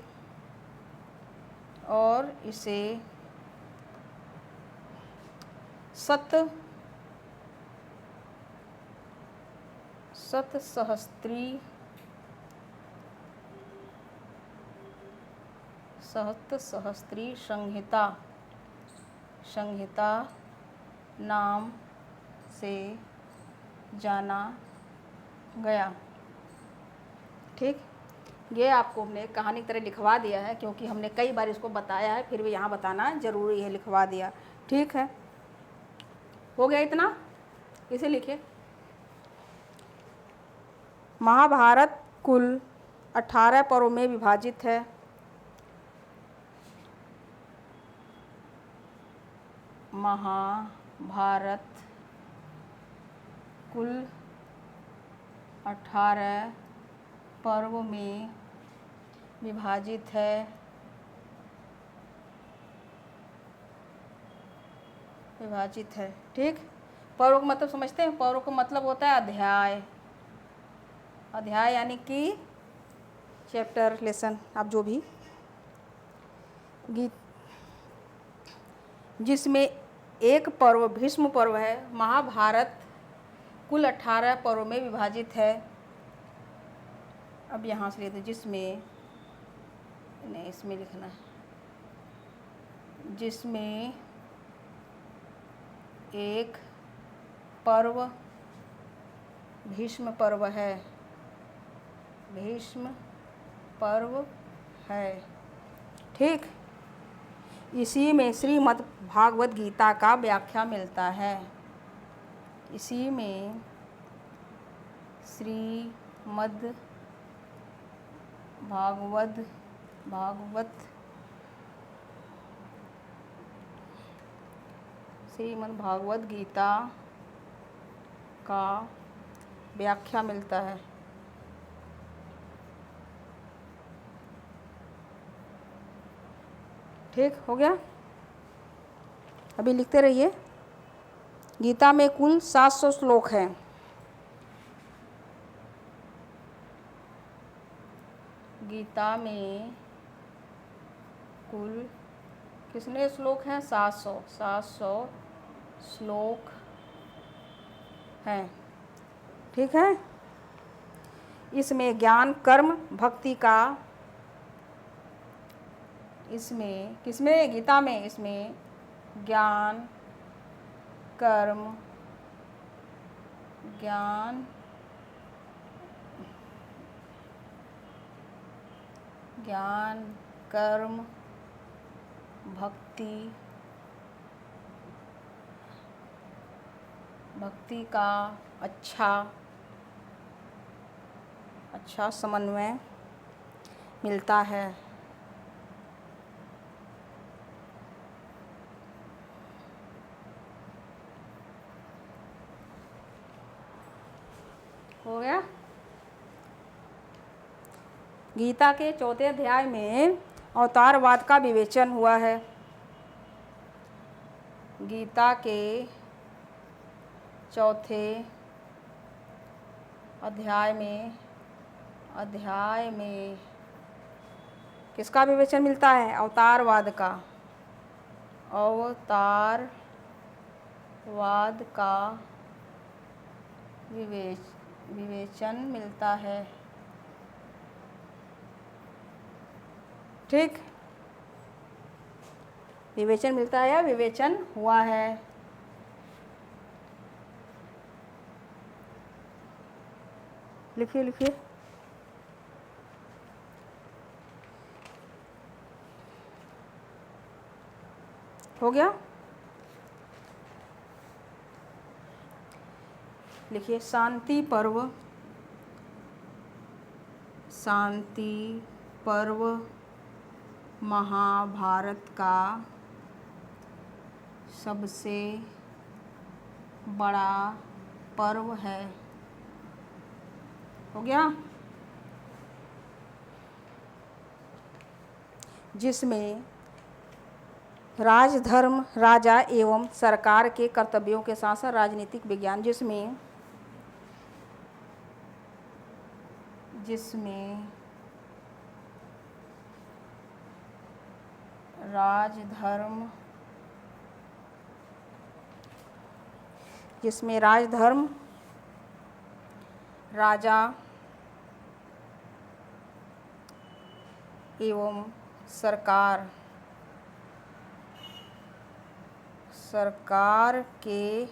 सहस्त्री संहिता नाम से जाना गया। ठीक, ये आपको हमने कहानी तरह लिखवा दिया है, क्योंकि हमने कई बार इसको बताया है, फिर भी यहाँ बताना ज़रूरी है, लिखवा दिया। ठीक है, हो गया इतना। इसे लिखिए। महाभारत कुल 18 पर्वों में विभाजित है। महाभारत कुल 18 पर्व में विभाजित है। ठीक, पर्व का मतलब समझते हैं? पर्व का मतलब होता है अध्याय यानी कि चैप्टर, लेसन, आप जो भी। जिसमें एक पर्व भीष्म पर्व है। महाभारत कुल 18 पर्वों में विभाजित है। अब यहाँ से लेते, जिसमें लिखना है, जिसमें एक पर्व भीष्म पर्व है। ठीक, इसी में श्रीमद् भागवत गीता का व्याख्या मिलता है। इसी में श्रीमद् भागवत गीता का व्याख्या मिलता है। ठीक, हो गया। अभी लिखते रहिए। गीता में कुल 700 श्लोक हैं। गीता में कुल कितने श्लोक हैं? 700 श्लोक हैं। ठीक है, इसमें ज्ञान, कर्म, भक्ति का, इसमें किसमें? गीता में। इसमें ज्ञान, कर्म, भक्ति का अच्छा समन्वय मिलता है। हो गया। गीता के चौथे अध्याय में अवतारवाद का विवेचन हुआ है। गीता के चौथे अध्याय में किसका विवेचन मिलता है? अवतारवाद का। अवतारवाद का विवेचन मिलता है। ठीक, विवेचन मिलता है या विवेचन हुआ है। लिखिए लिखिए। हो गया। लिखिए, शांति पर्व महाभारत का सबसे बड़ा पर्व है। हो गया। जिसमें राजधर्म, राजा एवं सरकार के कर्तव्यों के साथ साथ राजनीतिक विज्ञान, जिसमें राजधर्म, राजा एवं सरकार के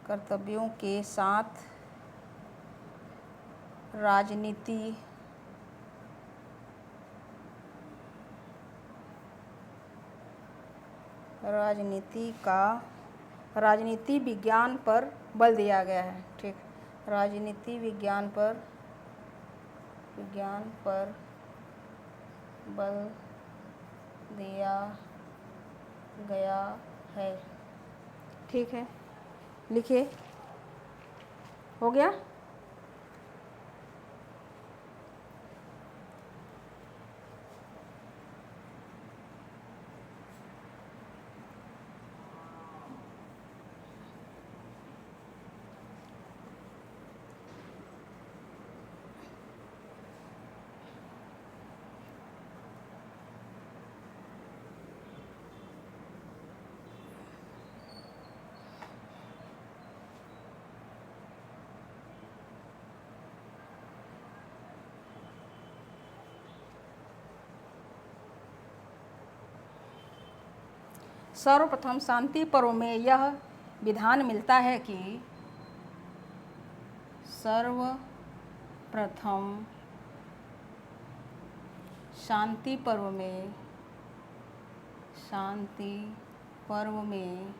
कर्तव्यों के साथ राजनीति विज्ञान पर बल दिया गया है। ठीक, राजनीति विज्ञान पर बल दिया गया है। ठीक है, लिखिए। हो गया। सर्वप्रथम शांति पर्व में यह विधान मिलता है कि शांति पर्व में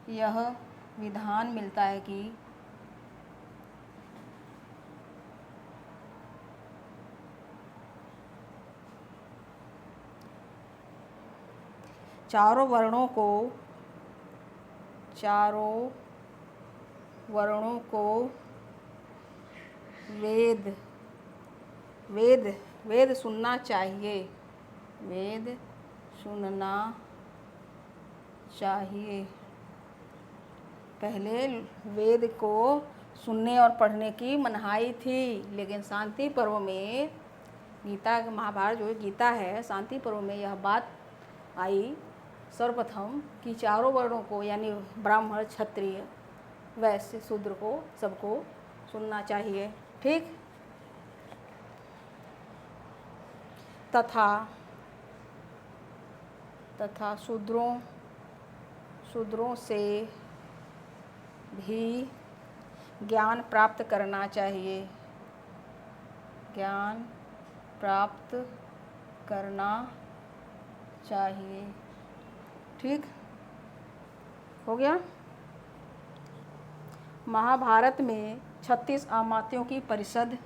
यह विधान मिलता है कि चारों वर्णों को वेद सुनना चाहिए। पहले वेद को सुनने और पढ़ने की मनाही थी, लेकिन शांति पर्व में गीता, महाभारत जो गीता है, शांति पर्व में यह बात आई सर्वप्रथम कि चारों वर्णों को, यानी ब्राह्मण, क्षत्रिय, वैश्य, शूद्र को, सबको सुनना चाहिए। ठीक, तथा शूद्रों से भी ज्ञान प्राप्त करना चाहिए। ज्ञान प्राप्त करना चाहिए। ठीक हो गया। महाभारत में 36 अमात्यों की परिषद,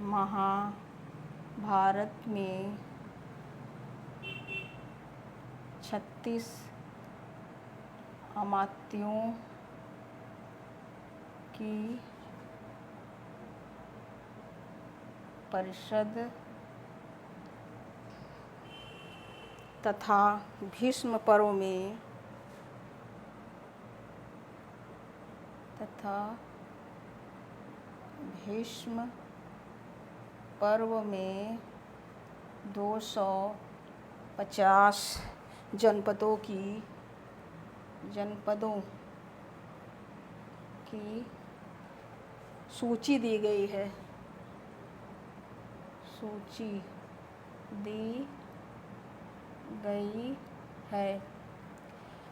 महाभारत में 36 अमात्यों की परिषद तथा भीष्म पर्व में में 250 जनपदों की सूची दी गई है।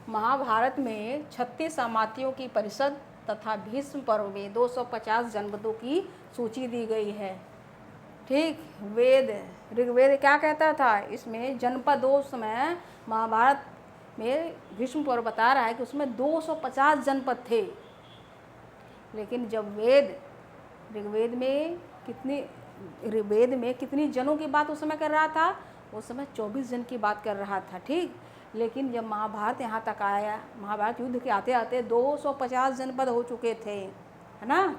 महाभारत में 36 अमात्यों की परिषद तथा भीष्म पर्व में 250 जनपदों की सूची दी गई है। ठीक। ऋग्वेद क्या कहता था? इसमें जनपदों में महाभारत में भीष्म पर्व बता रहा है कि उसमें 250 जनपद थे। लेकिन जब ऋग्वेद में कितनी जनों की बात उस समय कर रहा था? उस समय 24 जन की बात कर रहा था। ठीक। लेकिन जब महाभारत यहाँ तक आया, महाभारत युद्ध के आते आते 250 जनपद हो चुके थे, है ना।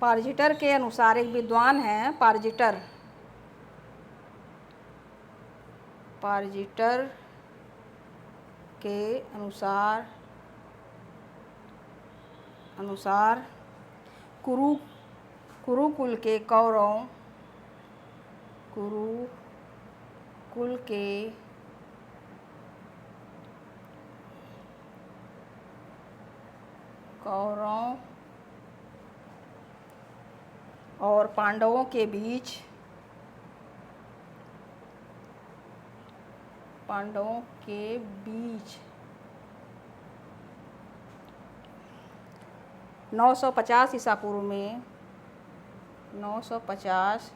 पारजिटर के अनुसार, एक विद्वान हैं पारजिटर के अनुसार कुरुकुल के कौरवों और पांडवों के बीच 950 ईसा पूर्व में 950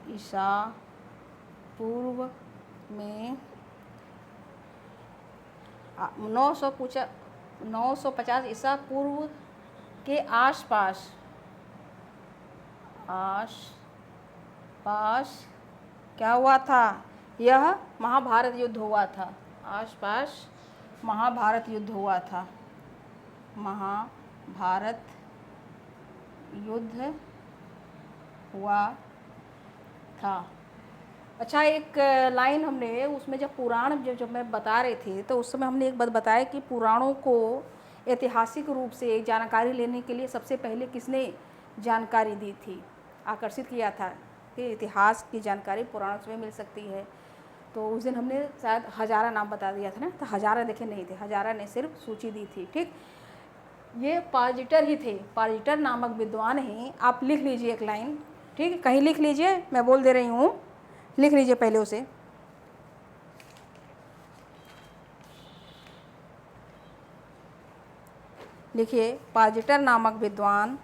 ईसा पूर्व में 950 ईसा पूर्व के आसपास क्या हुआ था? यह महाभारत युद्ध हुआ था। आसपास महाभारत युद्ध हुआ था। महाभारत युद्ध हुआ था। अच्छा, एक लाइन हमने उसमें जब मैं बता रही थी तो उस समय हमने एक बात बताया कि पुराणों को ऐतिहासिक रूप से जानकारी लेने के लिए सबसे पहले किसने जानकारी दी थी, आकर्षित किया था कि इतिहास की जानकारी पुराणों से मिल सकती है। तो उस दिन हमने शायद हजारा नाम बता दिया था ना, तो हजारा देखे नहीं थे, हजारा ने सिर्फ सूची दी थी। ठीक। ये पारजिटर ही थे, पारजिटर नामक विद्वान ही। आप लिख लीजिए एक लाइन। ठीक, कहीं लिख लीजिए, मैं बोल दे रही हूँ, लिख लीजिए पहले उसे। लिखिए, पारजिटर नामक विद्वान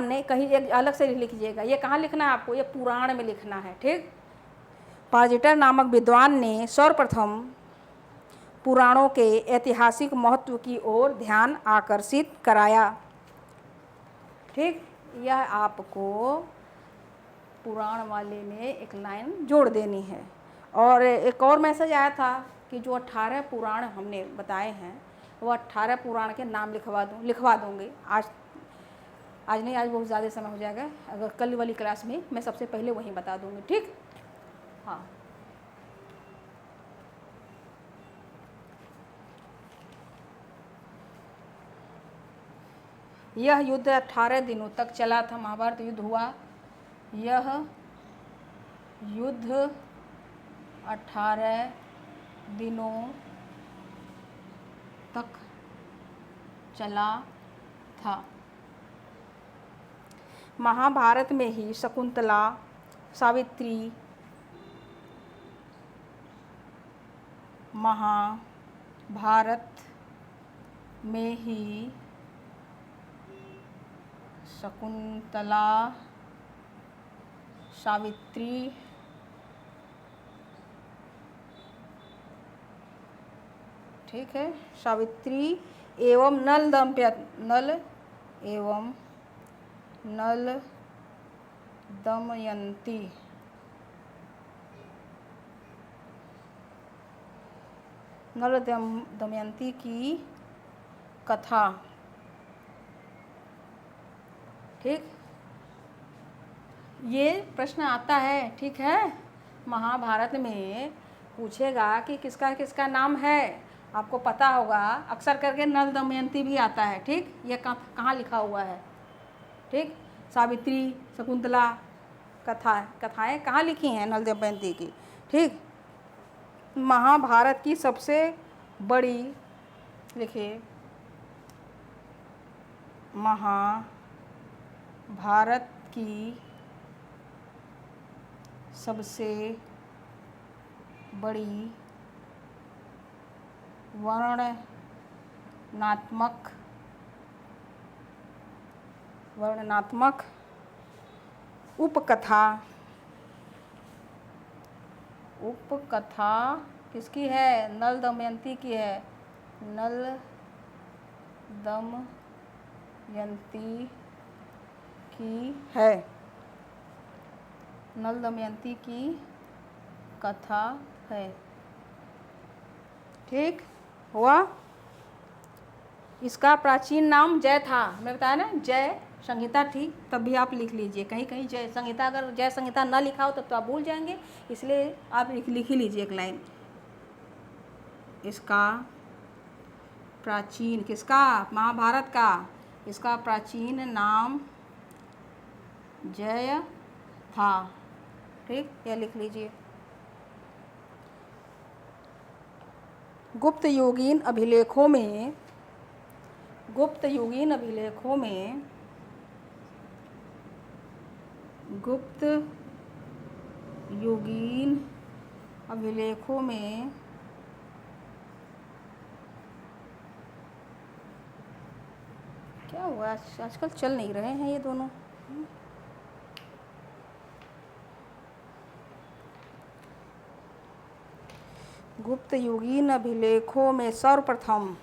ने, कहीं एक अलग से लिख लीजिएगा। ये कहाँ लिखना है आपको? ये पुराण में लिखना है। ठीक। पारजिटर नामक विद्वान ने सर्वप्रथम पुराणों के ऐतिहासिक महत्व की ओर ध्यान आकर्षित कराया। ठीक। यह आपको पुराण वाले में एक लाइन जोड़ देनी है। और एक और मैसेज आया था कि जो 18 पुराण हमने बताए हैं वो 18 पुराण के नाम लिखवा दूँगी। आज नहीं, आज बहुत ज़्यादा समय हो जाएगा। अगर कल वाली क्लास में मैं सबसे पहले वहीं बता दूँगी। ठीक। हाँ, यह युद्ध 18 दिनों तक चला था। महाभारत युद्ध हुआ। यह युद्ध 18 दिनों तक चला था। महाभारत में ही शकुंतला, सावित्री, महाभारत में ही शकुंतला, सावित्री, ठीक है, सावित्री एवं नल दमयंती दमयंती की कथा, ठीक, ये प्रश्न आता है, ठीक है। महाभारत में पूछेगा कि किसका किसका नाम है, आपको पता होगा, अक्सर करके नल दमयंती भी आता है, ठीक। ये कहाँ लिखा हुआ है, ठीक। सावित्री, शकुंतला कथाएं कहाँ लिखी हैं नल दमयंती की, ठीक। महाभारत की सबसे बड़ी, लिखिए, महाभारत की सबसे बड़ी वर्णनात्मक उपकथा किसकी है, नल दमयंती की है, नल दमयंती की है, नल दमयंती की कथा है, ठीक हुआ। इसका प्राचीन नाम जय था, मैं बताया ना, जय संहिता थी, तब भी आप लिख लीजिए, कहीं कहीं जय संहिता, अगर जय संहिता ना लिखा हो तब तो आप भूल जाएंगे, इसलिए आप लिख ही लीजिए एक लाइन। इसका प्राचीन, किसका, महाभारत का, इसका प्राचीन नाम जय था, ठीक, यह लिख लीजिए। गुप्त युगीन अभिलेखों में गुप्त युगीन अभिलेखों में क्या हुआ, आजकल चल नहीं रहे हैं ये दोनों। गुप्त युगीन अभिलेखों में सर्वप्रथम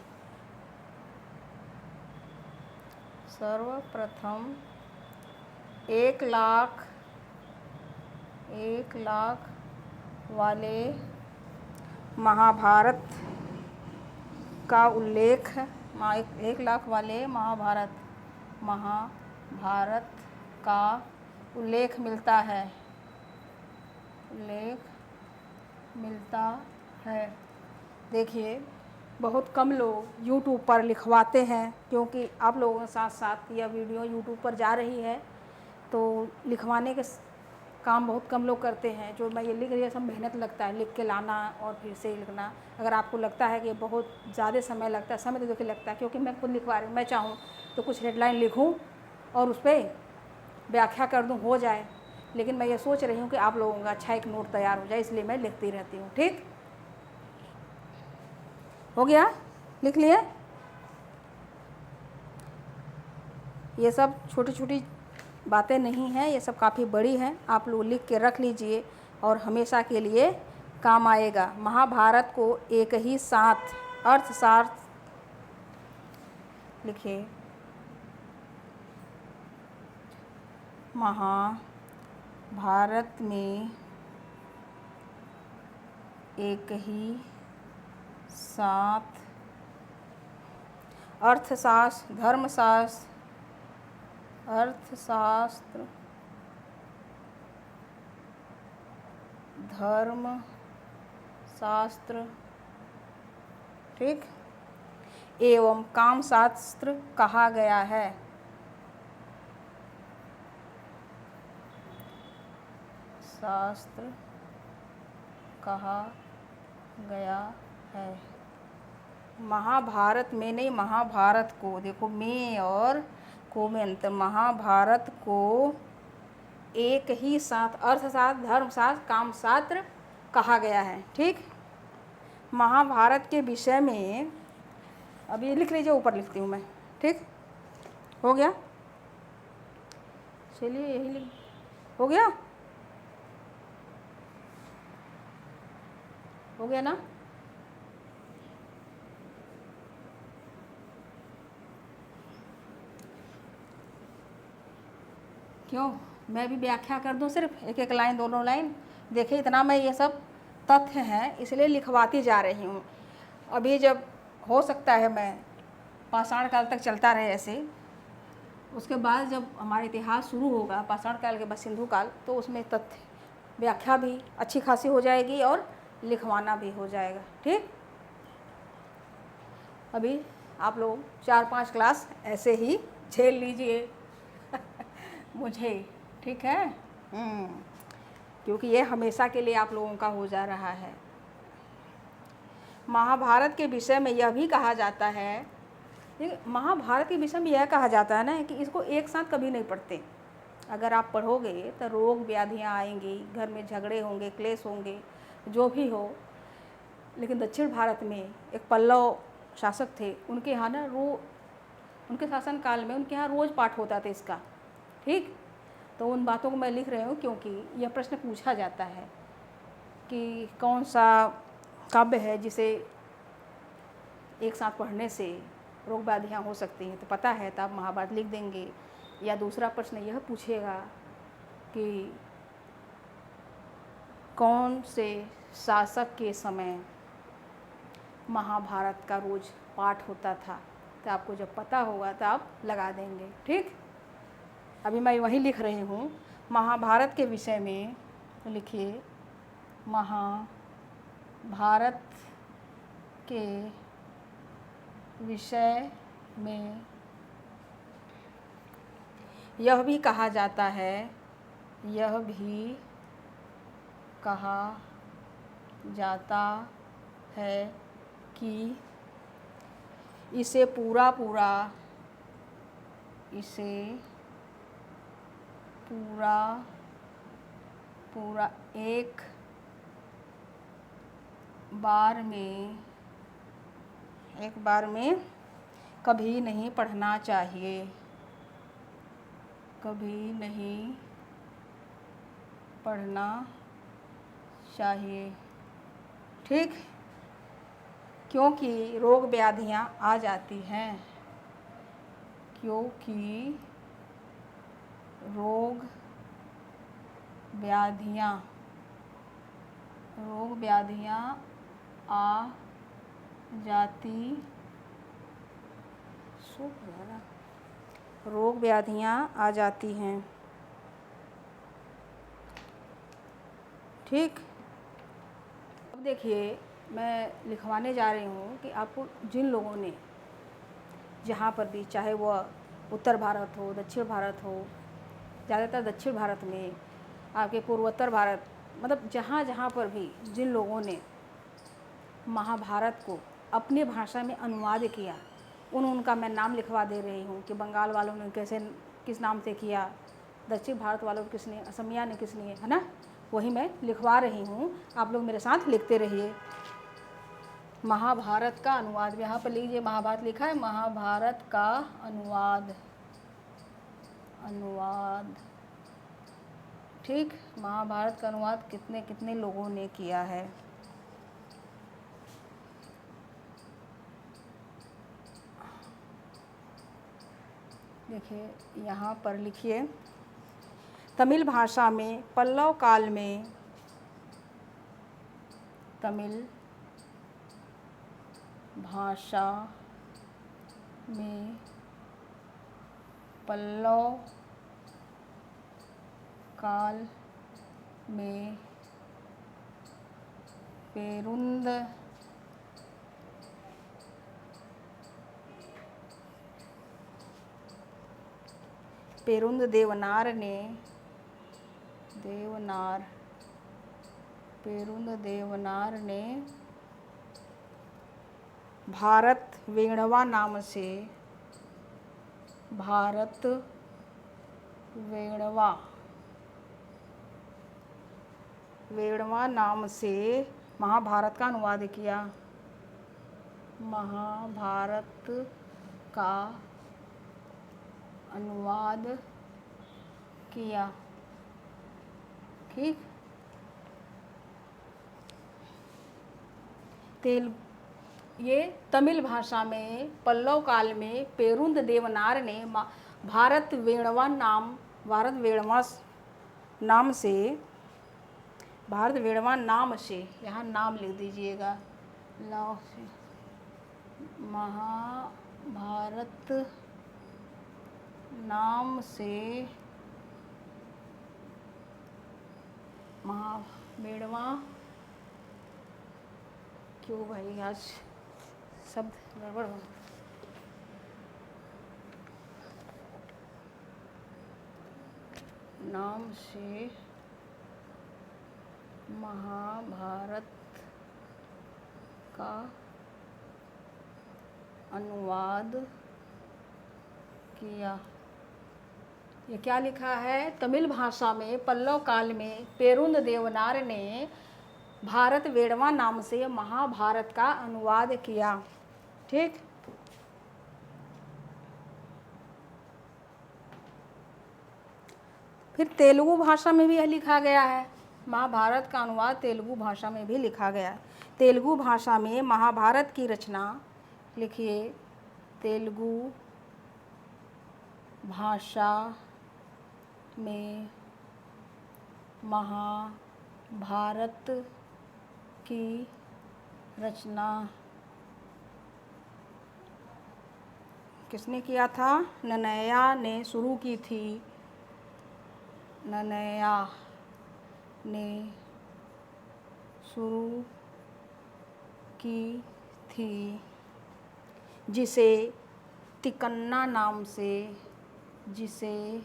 1,00,000 वाले महाभारत का उल्लेख, 1,00,000 वाले महाभारत का उल्लेख मिलता है। देखिए, बहुत कम लोग YouTube पर लिखवाते हैं, क्योंकि आप लोगों के साथ साथ यह वीडियो YouTube पर जा रही है, तो लिखवाने के काम बहुत कम लोग करते हैं। जो मैं ये लिख रही है सब मेहनत लगता है, लिख के लाना और फिर से लिखना। अगर आपको लगता है कि बहुत ज़्यादा समय लगता है, समय तो देखिए लगता है, क्योंकि मैं खुद लिखवा रही हूँ। मैं चाहूँ तो कुछ हेडलाइन लिखूँ और उस पर व्याख्या कर दूँ, हो जाए, लेकिन मैं ये सोच रही हूँ कि आप लोगों का अच्छा एक नोट तैयार हो जाए, इसलिए मैं लिखती रहती हूँ, ठीक हो गया, लिख लिए। ये सब छोटी छोटी बातें नहीं हैं, ये सब काफ़ी बड़ी हैं, आप लोग लिख के रख लीजिए और हमेशा के लिए काम आएगा। महाभारत को एक ही साथ अर्थशास्त्र, लिखिए, महाभारत में एक ही साथ अर्थशास्त्र, धर्मशास्त्र, ठीक, एवं कामशास्त्र कहा गया है। शास्त्र कहा गया है। महाभारत में नहीं, महाभारत को देखो, में और को में अंतर, महाभारत को एक ही साथ अर्थशास्त्र, धर्मशास्त्र, कामशास्त्र कहा गया है, ठीक। महाभारत के विषय में, अब ये लिख लीजिए, ऊपर लिखती हूँ मैं, ठीक हो गया? चलिए यही लिख, हो गया, हो गया ना? क्यों, मैं भी व्याख्या कर दूं, सिर्फ एक एक लाइन, दोनों लाइन? देखिए इतना मैं ये सब तथ्य हैं इसलिए लिखवाती जा रही हूँ। अभी जब हो सकता है मैं पाषाण काल तक चलता रहे ऐसे, उसके बाद जब हमारा इतिहास शुरू होगा पाषाण काल के बाद सिंधु काल, तो उसमें तथ्य व्याख्या भी अच्छी खासी हो जाएगी और लिखवाना भी हो जाएगा, ठीक? अभी आप लोग 4-5 क्लास ऐसे ही झेल लीजिए मुझे, ठीक है? क्योंकि ये हमेशा के लिए आप लोगों का हो जा रहा है। महाभारत के विषय में यह भी कहा जाता है, महाभारत के विषय में यह कहा जाता है ना कि इसको एक साथ कभी नहीं पढ़ते। अगर आप पढ़ोगे तो रोग व्याधियाँ आएंगी, घर में झगड़े होंगे, क्लेश होंगे, जो भी हो। लेकिन दक्षिण भारत में एक पल्लव शासक थे, उनके यहाँ ना उनके शासन काल में उनके यहाँ रोज़ पाठ होता था इसका, ठीक? तो उन बातों को मैं लिख रही हूँ क्योंकि यह प्रश्न पूछा जाता है कि कौन सा काव्य है जिसे एक साथ पढ़ने से रोग व्याधियाँ हो सकती हैं, तो पता है तो आप महाभारत लिख देंगे। या दूसरा प्रश्न यह पूछेगा कि कौन से शासक के समय महाभारत का रोज़ पाठ होता था, तो आपको जब पता होगा तो आप लगा देंगे, ठीक? अभी मैं वही लिख रही हूँ महाभारत के विषय में, तो लिखिए महाभारत के विषय में यह भी कहा जाता है, यह भी कहा जाता है कि इसे पूरा एक बार में कभी नहीं पढ़ना चाहिए, कभी नहीं पढ़ना चाहिए, ठीक? क्योंकि रोग व्याधियाँ आ जाती हैं, क्योंकि रोग व्याधियाँ आ जाती, रोग व्याधियाँ आ जाती हैं, ठीक? अब देखिए मैं लिखवाने जा रही हूँ कि आपको जिन लोगों ने जहाँ पर भी, चाहे वह उत्तर भारत हो, दक्षिण भारत हो, ज़्यादातर दक्षिण भारत में, आपके पूर्वोत्तर भारत, मतलब जहाँ जहाँ पर भी जिन लोगों ने महाभारत को अपनी भाषा में अनुवाद किया, उनका मैं नाम लिखवा दे रही हूँ कि बंगाल वालों ने कैसे, किस नाम से किया, दक्षिण भारत वालों ने किसने, असमिया ने किसने, है ना? वही मैं लिखवा रही हूँ, आप लोग मेरे साथ लिखते रहिए। महाभारत का अनुवाद, यहाँ पर लीजिए महाभारत लिखा है, महाभारत का अनुवाद, ठीक? महाभारत का अनुवाद कितने कितने लोगों ने किया है। देखिए यहाँ पर लिखिए, तमिल भाषा में पल्लव काल में, तमिल भाषा में पल्लव काल में पेरुंद देवनार ने भारत वेणवा नाम से महाभारत का अनुवाद किया, महाभारत का अनुवाद किया। ठीक। ये तमिल भाषा में पल्लव काल में पेरुंद देवनार ने भारत वेणवा नाम से यहाँ नाम लिख दीजिएगा, महाभारत नाम से वेणवा, क्यों भाई आज शब्द गड़बड़ हो, नाम से महाभारत का अनुवाद किया। ये क्या लिखा है? तमिल भाषा में पल्लव काल में पेरुंद देवनार ने भारत वेणवा नाम से महाभारत का अनुवाद किया। ठीक। फिर तेलुगु भाषा में भी यह लिखा गया है, महाभारत का अनुवाद तेलुगु भाषा में भी लिखा गया है। तेलुगु भाषा में महाभारत की रचना लिखिए, तेलुगु भाषा में महाभारत की रचना किसने किया था? नन्नय्या ने शुरू की थी, नन्नय्या ने शुरू की थी, जिसे तिकन्ना नाम से, जिसे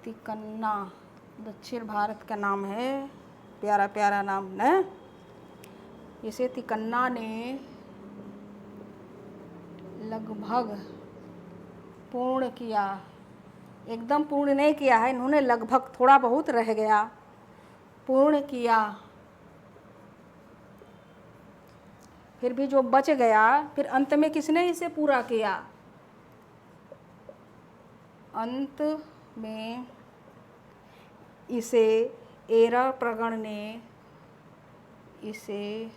तिकन्ना दक्षिण भारत का नाम है, प्यारा प्यारा नाम न, इसे तिकन्ना ने लगभग पूर्ण किया, एकदम पूर्ण नहीं किया है इन्होंने, लगभग थोड़ा बहुत रह गया, पूर्ण किया। फिर भी जो बच गया, फिर अंत में किसने इसे पूरा किया? अंत में इसे एरर प्रगण ने, इसे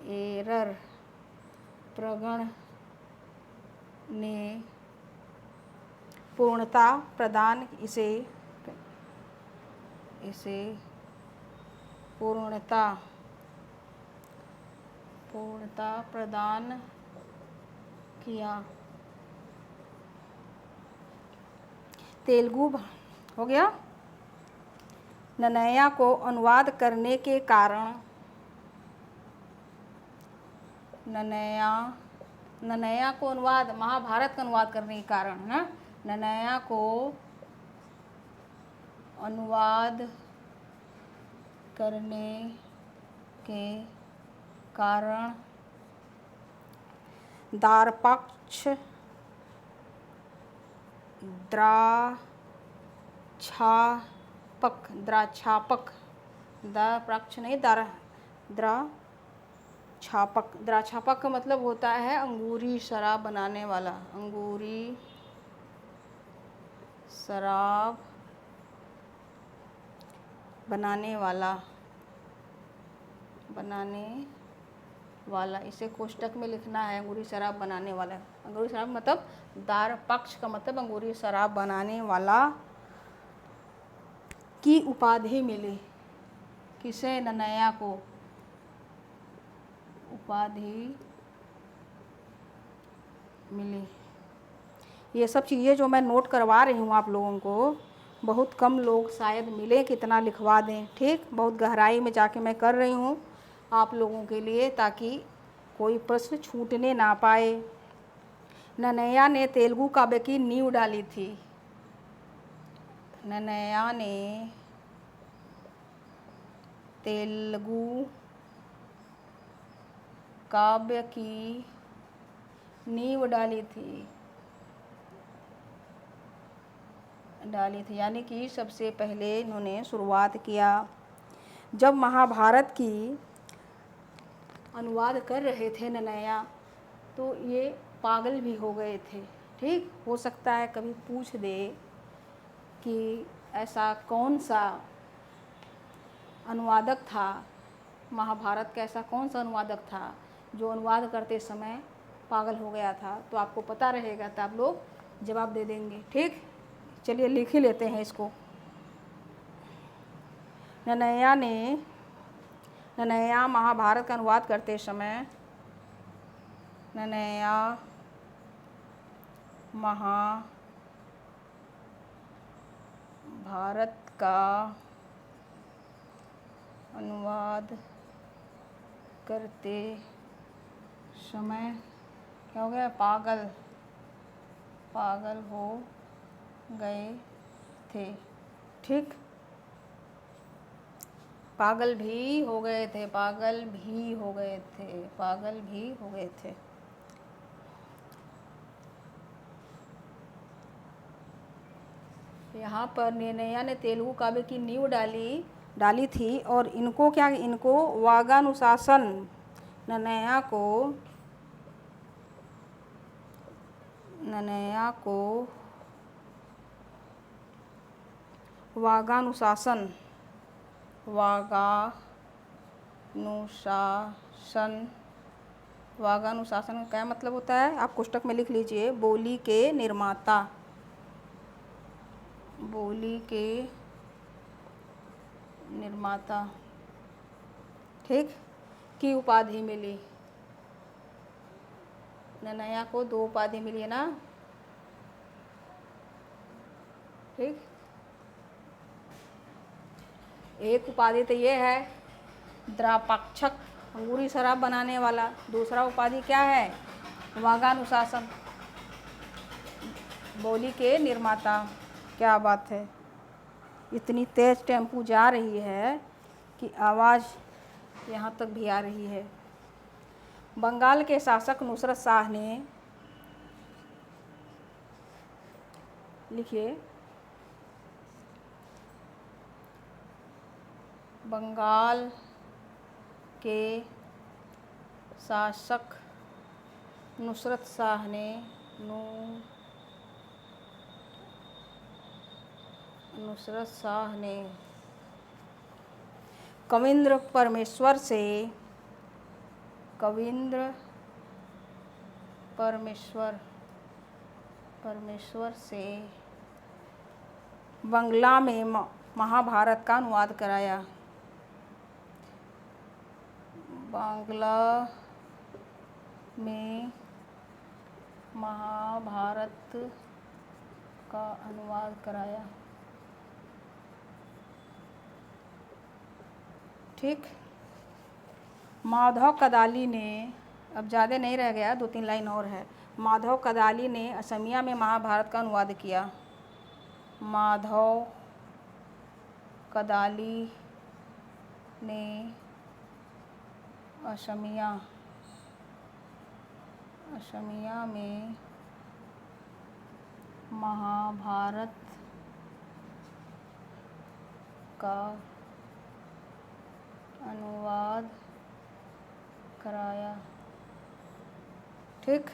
एरर प्रगण ने पूर्णता प्रदान, इसे पूर्णता प्रदान किया। तेलुगु हो गया। नन्नय्या को अनुवाद करने के कारण, नन्नय्या को अनुवाद, महाभारत का अनुवाद करने के कारण ना, नन्नय्या को अनुवाद करने के कारण द्राक्षापक द्राक्षापक का मतलब होता है अंगूरी शराब बनाने वाला, अंगूरी शराब बनाने वाला, इसे कोष्टक में लिखना है, अंगूरी शराब बनाने वाला। अंगूरी शराब मतलब द्राक्षापक का मतलब अंगूरी शराब बनाने वाला की उपाधि मिली। किसे? नन्नय्या को उपाधि मिली। ये सब चीज़ें जो मैं नोट करवा रही हूँ आप लोगों को, बहुत कम लोग शायद मिले कितना लिखवा दें। ठीक, बहुत गहराई में जाके मैं कर रही हूँ आप लोगों के लिए, ताकि कोई प्रश्न छूटने ना पाए। नन्नय्या ने तेलुगु काव्य की नींव डाली थी, नन्नय्या ने तेलुगु काव्य की नींव डाली थी, यानी कि सबसे पहले इन्होंने शुरुआत किया। जब महाभारत की अनुवाद कर रहे थे ननया, तो ये पागल भी हो गए थे। ठीक, हो सकता है कभी पूछ दे कि ऐसा कौन सा अनुवादक था, महाभारत का ऐसा कौन सा अनुवादक था जो अनुवाद करते समय पागल हो गया था, तो आपको पता रहेगा तो आप लोग जवाब दे देंगे। ठीक, चलिए लिख ही लेते हैं इसको। ननया महाभारत का अनुवाद करते समय, ननया महाभारत का अनुवाद करते समय क्या हो गया, पागल हो गए थे। ठीक, पागल भी हो गए थे। यहाँ पर ननया ने तेलुगु काव्य की नींव डाली थी, और इनको वागानुशासन, ननया को वागानुशासन का क्या मतलब होता है, आप पुस्तक में लिख लीजिए। बोली के निर्माता, ठीक, की उपाधि मिली। ननया को 2 उपाधि मिली है ना। ठीक, एक उपाधि तो ये है द्रापाक्षक, अंगूरी शराब बनाने वाला। दूसरा उपाधि क्या है, वागानुशासन, बोली के निर्माता। क्या बात है, इतनी तेज टेम्पो जा रही है कि आवाज़ यहाँ तक भी आ रही है। बंगाल के शासक नुसरत शाह ने, लिखिए, बंगाल के शासक नुसरत शाह ने कविंद्र परमेश्वर से बंगला में महाभारत का अनुवाद कराया। बांग्ला में महाभारत का अनुवाद कराया। ठीक, माधव कदाली ने, अब ज़्यादा नहीं रह गया, 2-3 लाइन और है। माधव कदाली ने असमिया में महाभारत का अनुवाद किया। माधव कदाली ने असमिया में महाभारत का अनुवाद कराया। ठीक,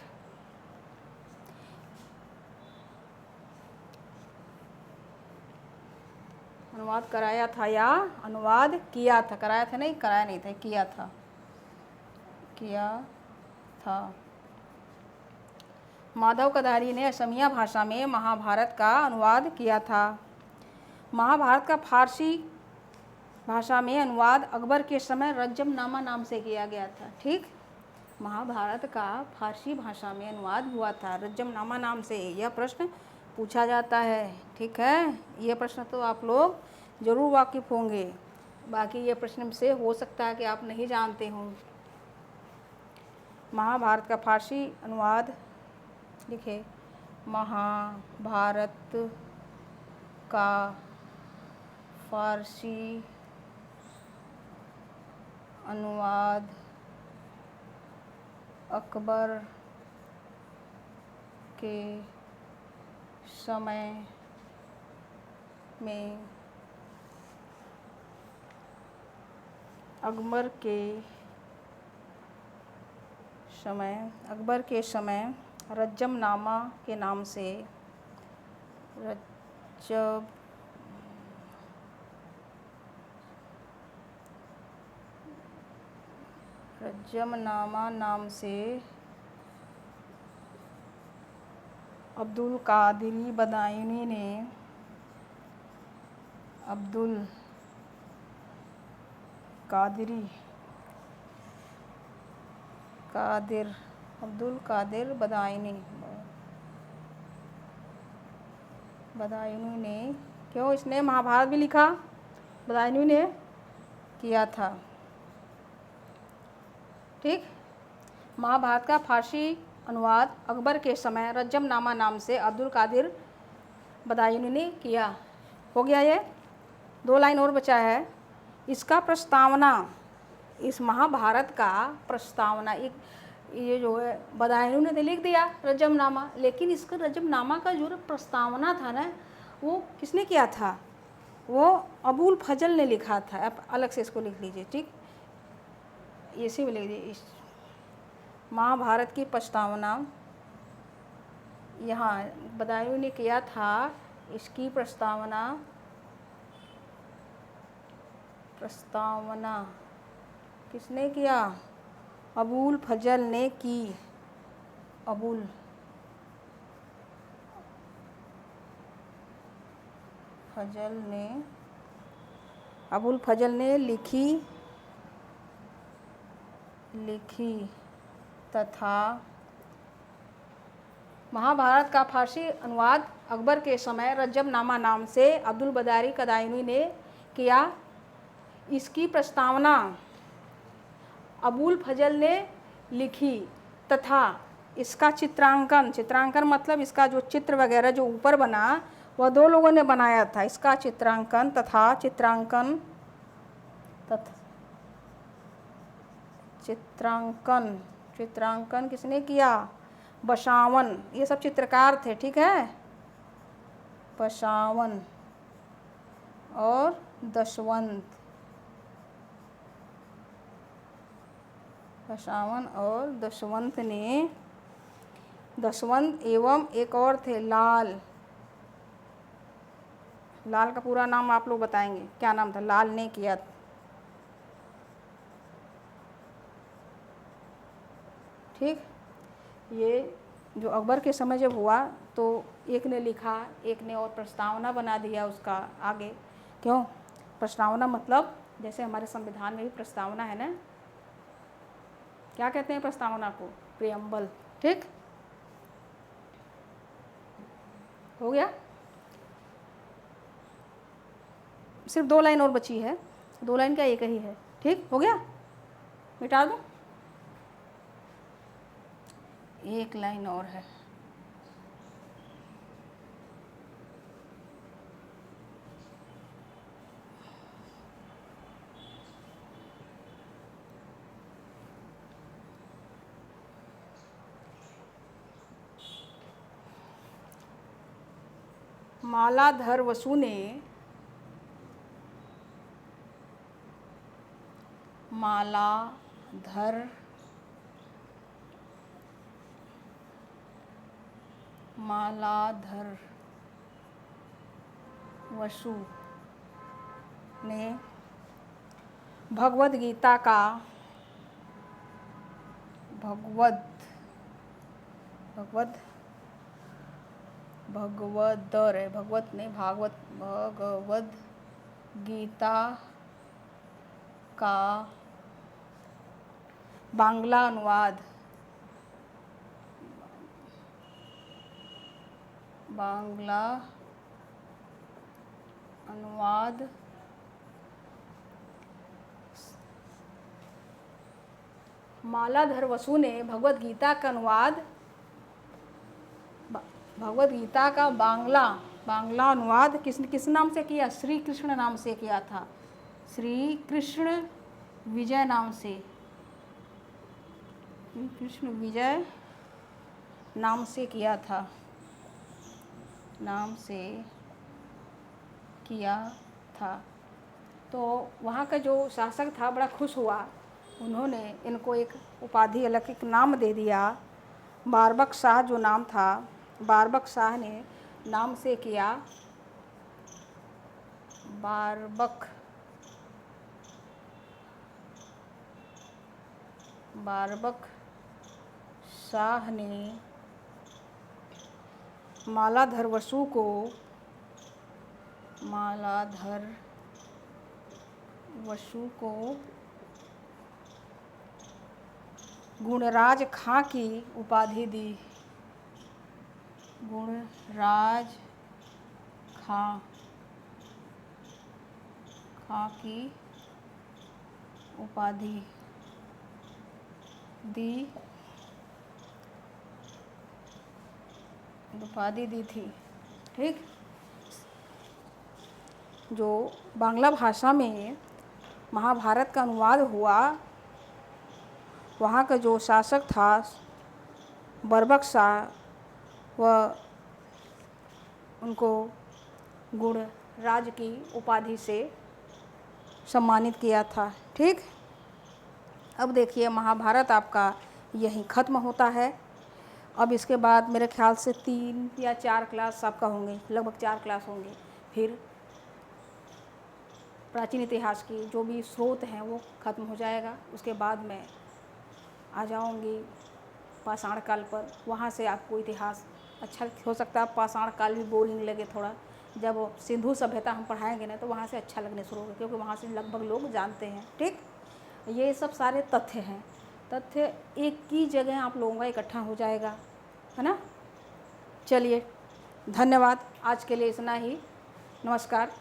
अनुवाद कराया था या अनुवाद किया था, कराया था नहीं, कराया नहीं था, किया था। माधव कदाली ने असमिया भाषा में महाभारत का अनुवाद किया था। महाभारत का फारसी भाषा में अनुवाद अकबर के समय रज्जमनामा नाम से किया गया था। ठीक, महाभारत का फारसी भाषा में अनुवाद हुआ था रज्जमनामा नाम से। यह प्रश्न पूछा जाता है। ठीक है, यह प्रश्न तो आप लोग ज़रूर वाकिफ़ होंगे। बाकी ये प्रश्न से हो सकता है कि आप नहीं जानते हों। महाभारत का फारसी अनुवाद, लिखे, महाभारत का फारसी अनुवाद अकबर के समय में अकबर के समय रज्जमनामा के नाम से रज्जमनामा नाम से अब्दुल कादिरी बदायूनी ने अब्दुल कादिर बदायूनी ने क्यों इसने महाभारत भी लिखा, बदायूनी ने किया था। ठीक, महाभारत का फारसी अनुवाद अकबर के समय रज्जमनामा नाम से अब्दुल कादिर बदायूनी ने किया। हो गया ये, 2 लाइन और बचा है। इसका प्रस्तावना, इस महाभारत का प्रस्तावना एक ये जो है बदायूनी ने लिख दिया रज्जमनामा, लेकिन इसका रज्जमनामा का जो प्रस्तावना था ना, वो किसने किया था? वो अबुल फजल ने लिखा था। आप अलग से इसको लिख लीजिए। ठीक, इसी में लिख दीजिए, इस महाभारत की प्रस्तावना यहाँ बदायूनी ने किया था। इसकी प्रस्तावना किसने किया? अबुल फजल ने की। अबुल फजल ने लिखी तथा महाभारत का फारसी अनुवाद अकबर के समय रज्जमनामा नाम से अब्दुल बदारी कदायूनी ने किया। इसकी प्रस्तावना अबुल फजल ने लिखी तथा इसका चित्रांकन मतलब इसका जो चित्र वगैरह जो ऊपर बना वह 2 लोगों ने बनाया था। इसका चित्रांकन किसने किया? बसावन। ये सब चित्रकार थे। ठीक है, बसावन और दशवंत एवं एक और थे लाल का पूरा नाम आप लोग बताएंगे, क्या नाम था? लाल ने किया। ठीक, ये जो अकबर के समय जब हुआ तो एक ने लिखा, एक ने और प्रस्तावना बना दिया उसका आगे। क्यों प्रस्तावना? मतलब जैसे हमारे संविधान में भी प्रस्तावना है ना, क्या कहते हैं प्रस्तावना को? प्रियम्बल। ठीक, हो गया। सिर्फ 2 लाइन और बची है। 2 लाइन का एक ही है। ठीक, हो गया, मिटा दूं? 1 लाइन और है। मालाधर वसु ने भगवद गीता का भगवद गीता का बांग्ला अनुवाद मालाधर वसु ने भगवद गीता का अनुवाद, भगवद गीता का बांग्ला अनुवाद किस नाम से किया? श्री कृष्ण नाम से किया था। श्री कृष्ण विजय नाम से किया था। तो वहाँ का जो शासक था बड़ा खुश हुआ, उन्होंने इनको एक उपाधि अलग एक नाम दे दिया। बारबक शाह जो नाम था, बारबक शाह ने नाम से किया बारबक शाह ने मालाधर वसु को गुणराज खां की उपाधि दी। गुणराज खां की उपाधि दी थी। ठीक। जो बांग्ला भाषा में महाभारत का अनुवाद हुआ, वहाँ का जो शासक था बरबक शाह, वह उनको गुणराज की उपाधि से सम्मानित किया था। ठीक। अब देखिए महाभारत आपका यहीं ख़त्म होता है। अब इसके बाद मेरे ख्याल से 3 या 4 क्लास आपका होंगे, लगभग 4 क्लास होंगे। फिर प्राचीन इतिहास की जो भी स्रोत हैं वो ख़त्म हो जाएगा। उसके बाद मैं आ जाऊंगी पाषाण काल पर। वहाँ से आपको इतिहास अच्छा हो सकता है। पाषाण काल भी बोरिंग लगे थोड़ा, जब सिंधु सभ्यता हम पढ़ाएंगे ना तो वहाँ से अच्छा लगने शुरू होगा, क्योंकि वहाँ से लगभग लोग जानते हैं। ठीक। ये सब सारे तथ्य हैं। तथ्य एक ही जगह आप लोगों का इकट्ठा हो जाएगा, है ना। चलिए, धन्यवाद। आज के लिए इतना ही। नमस्कार।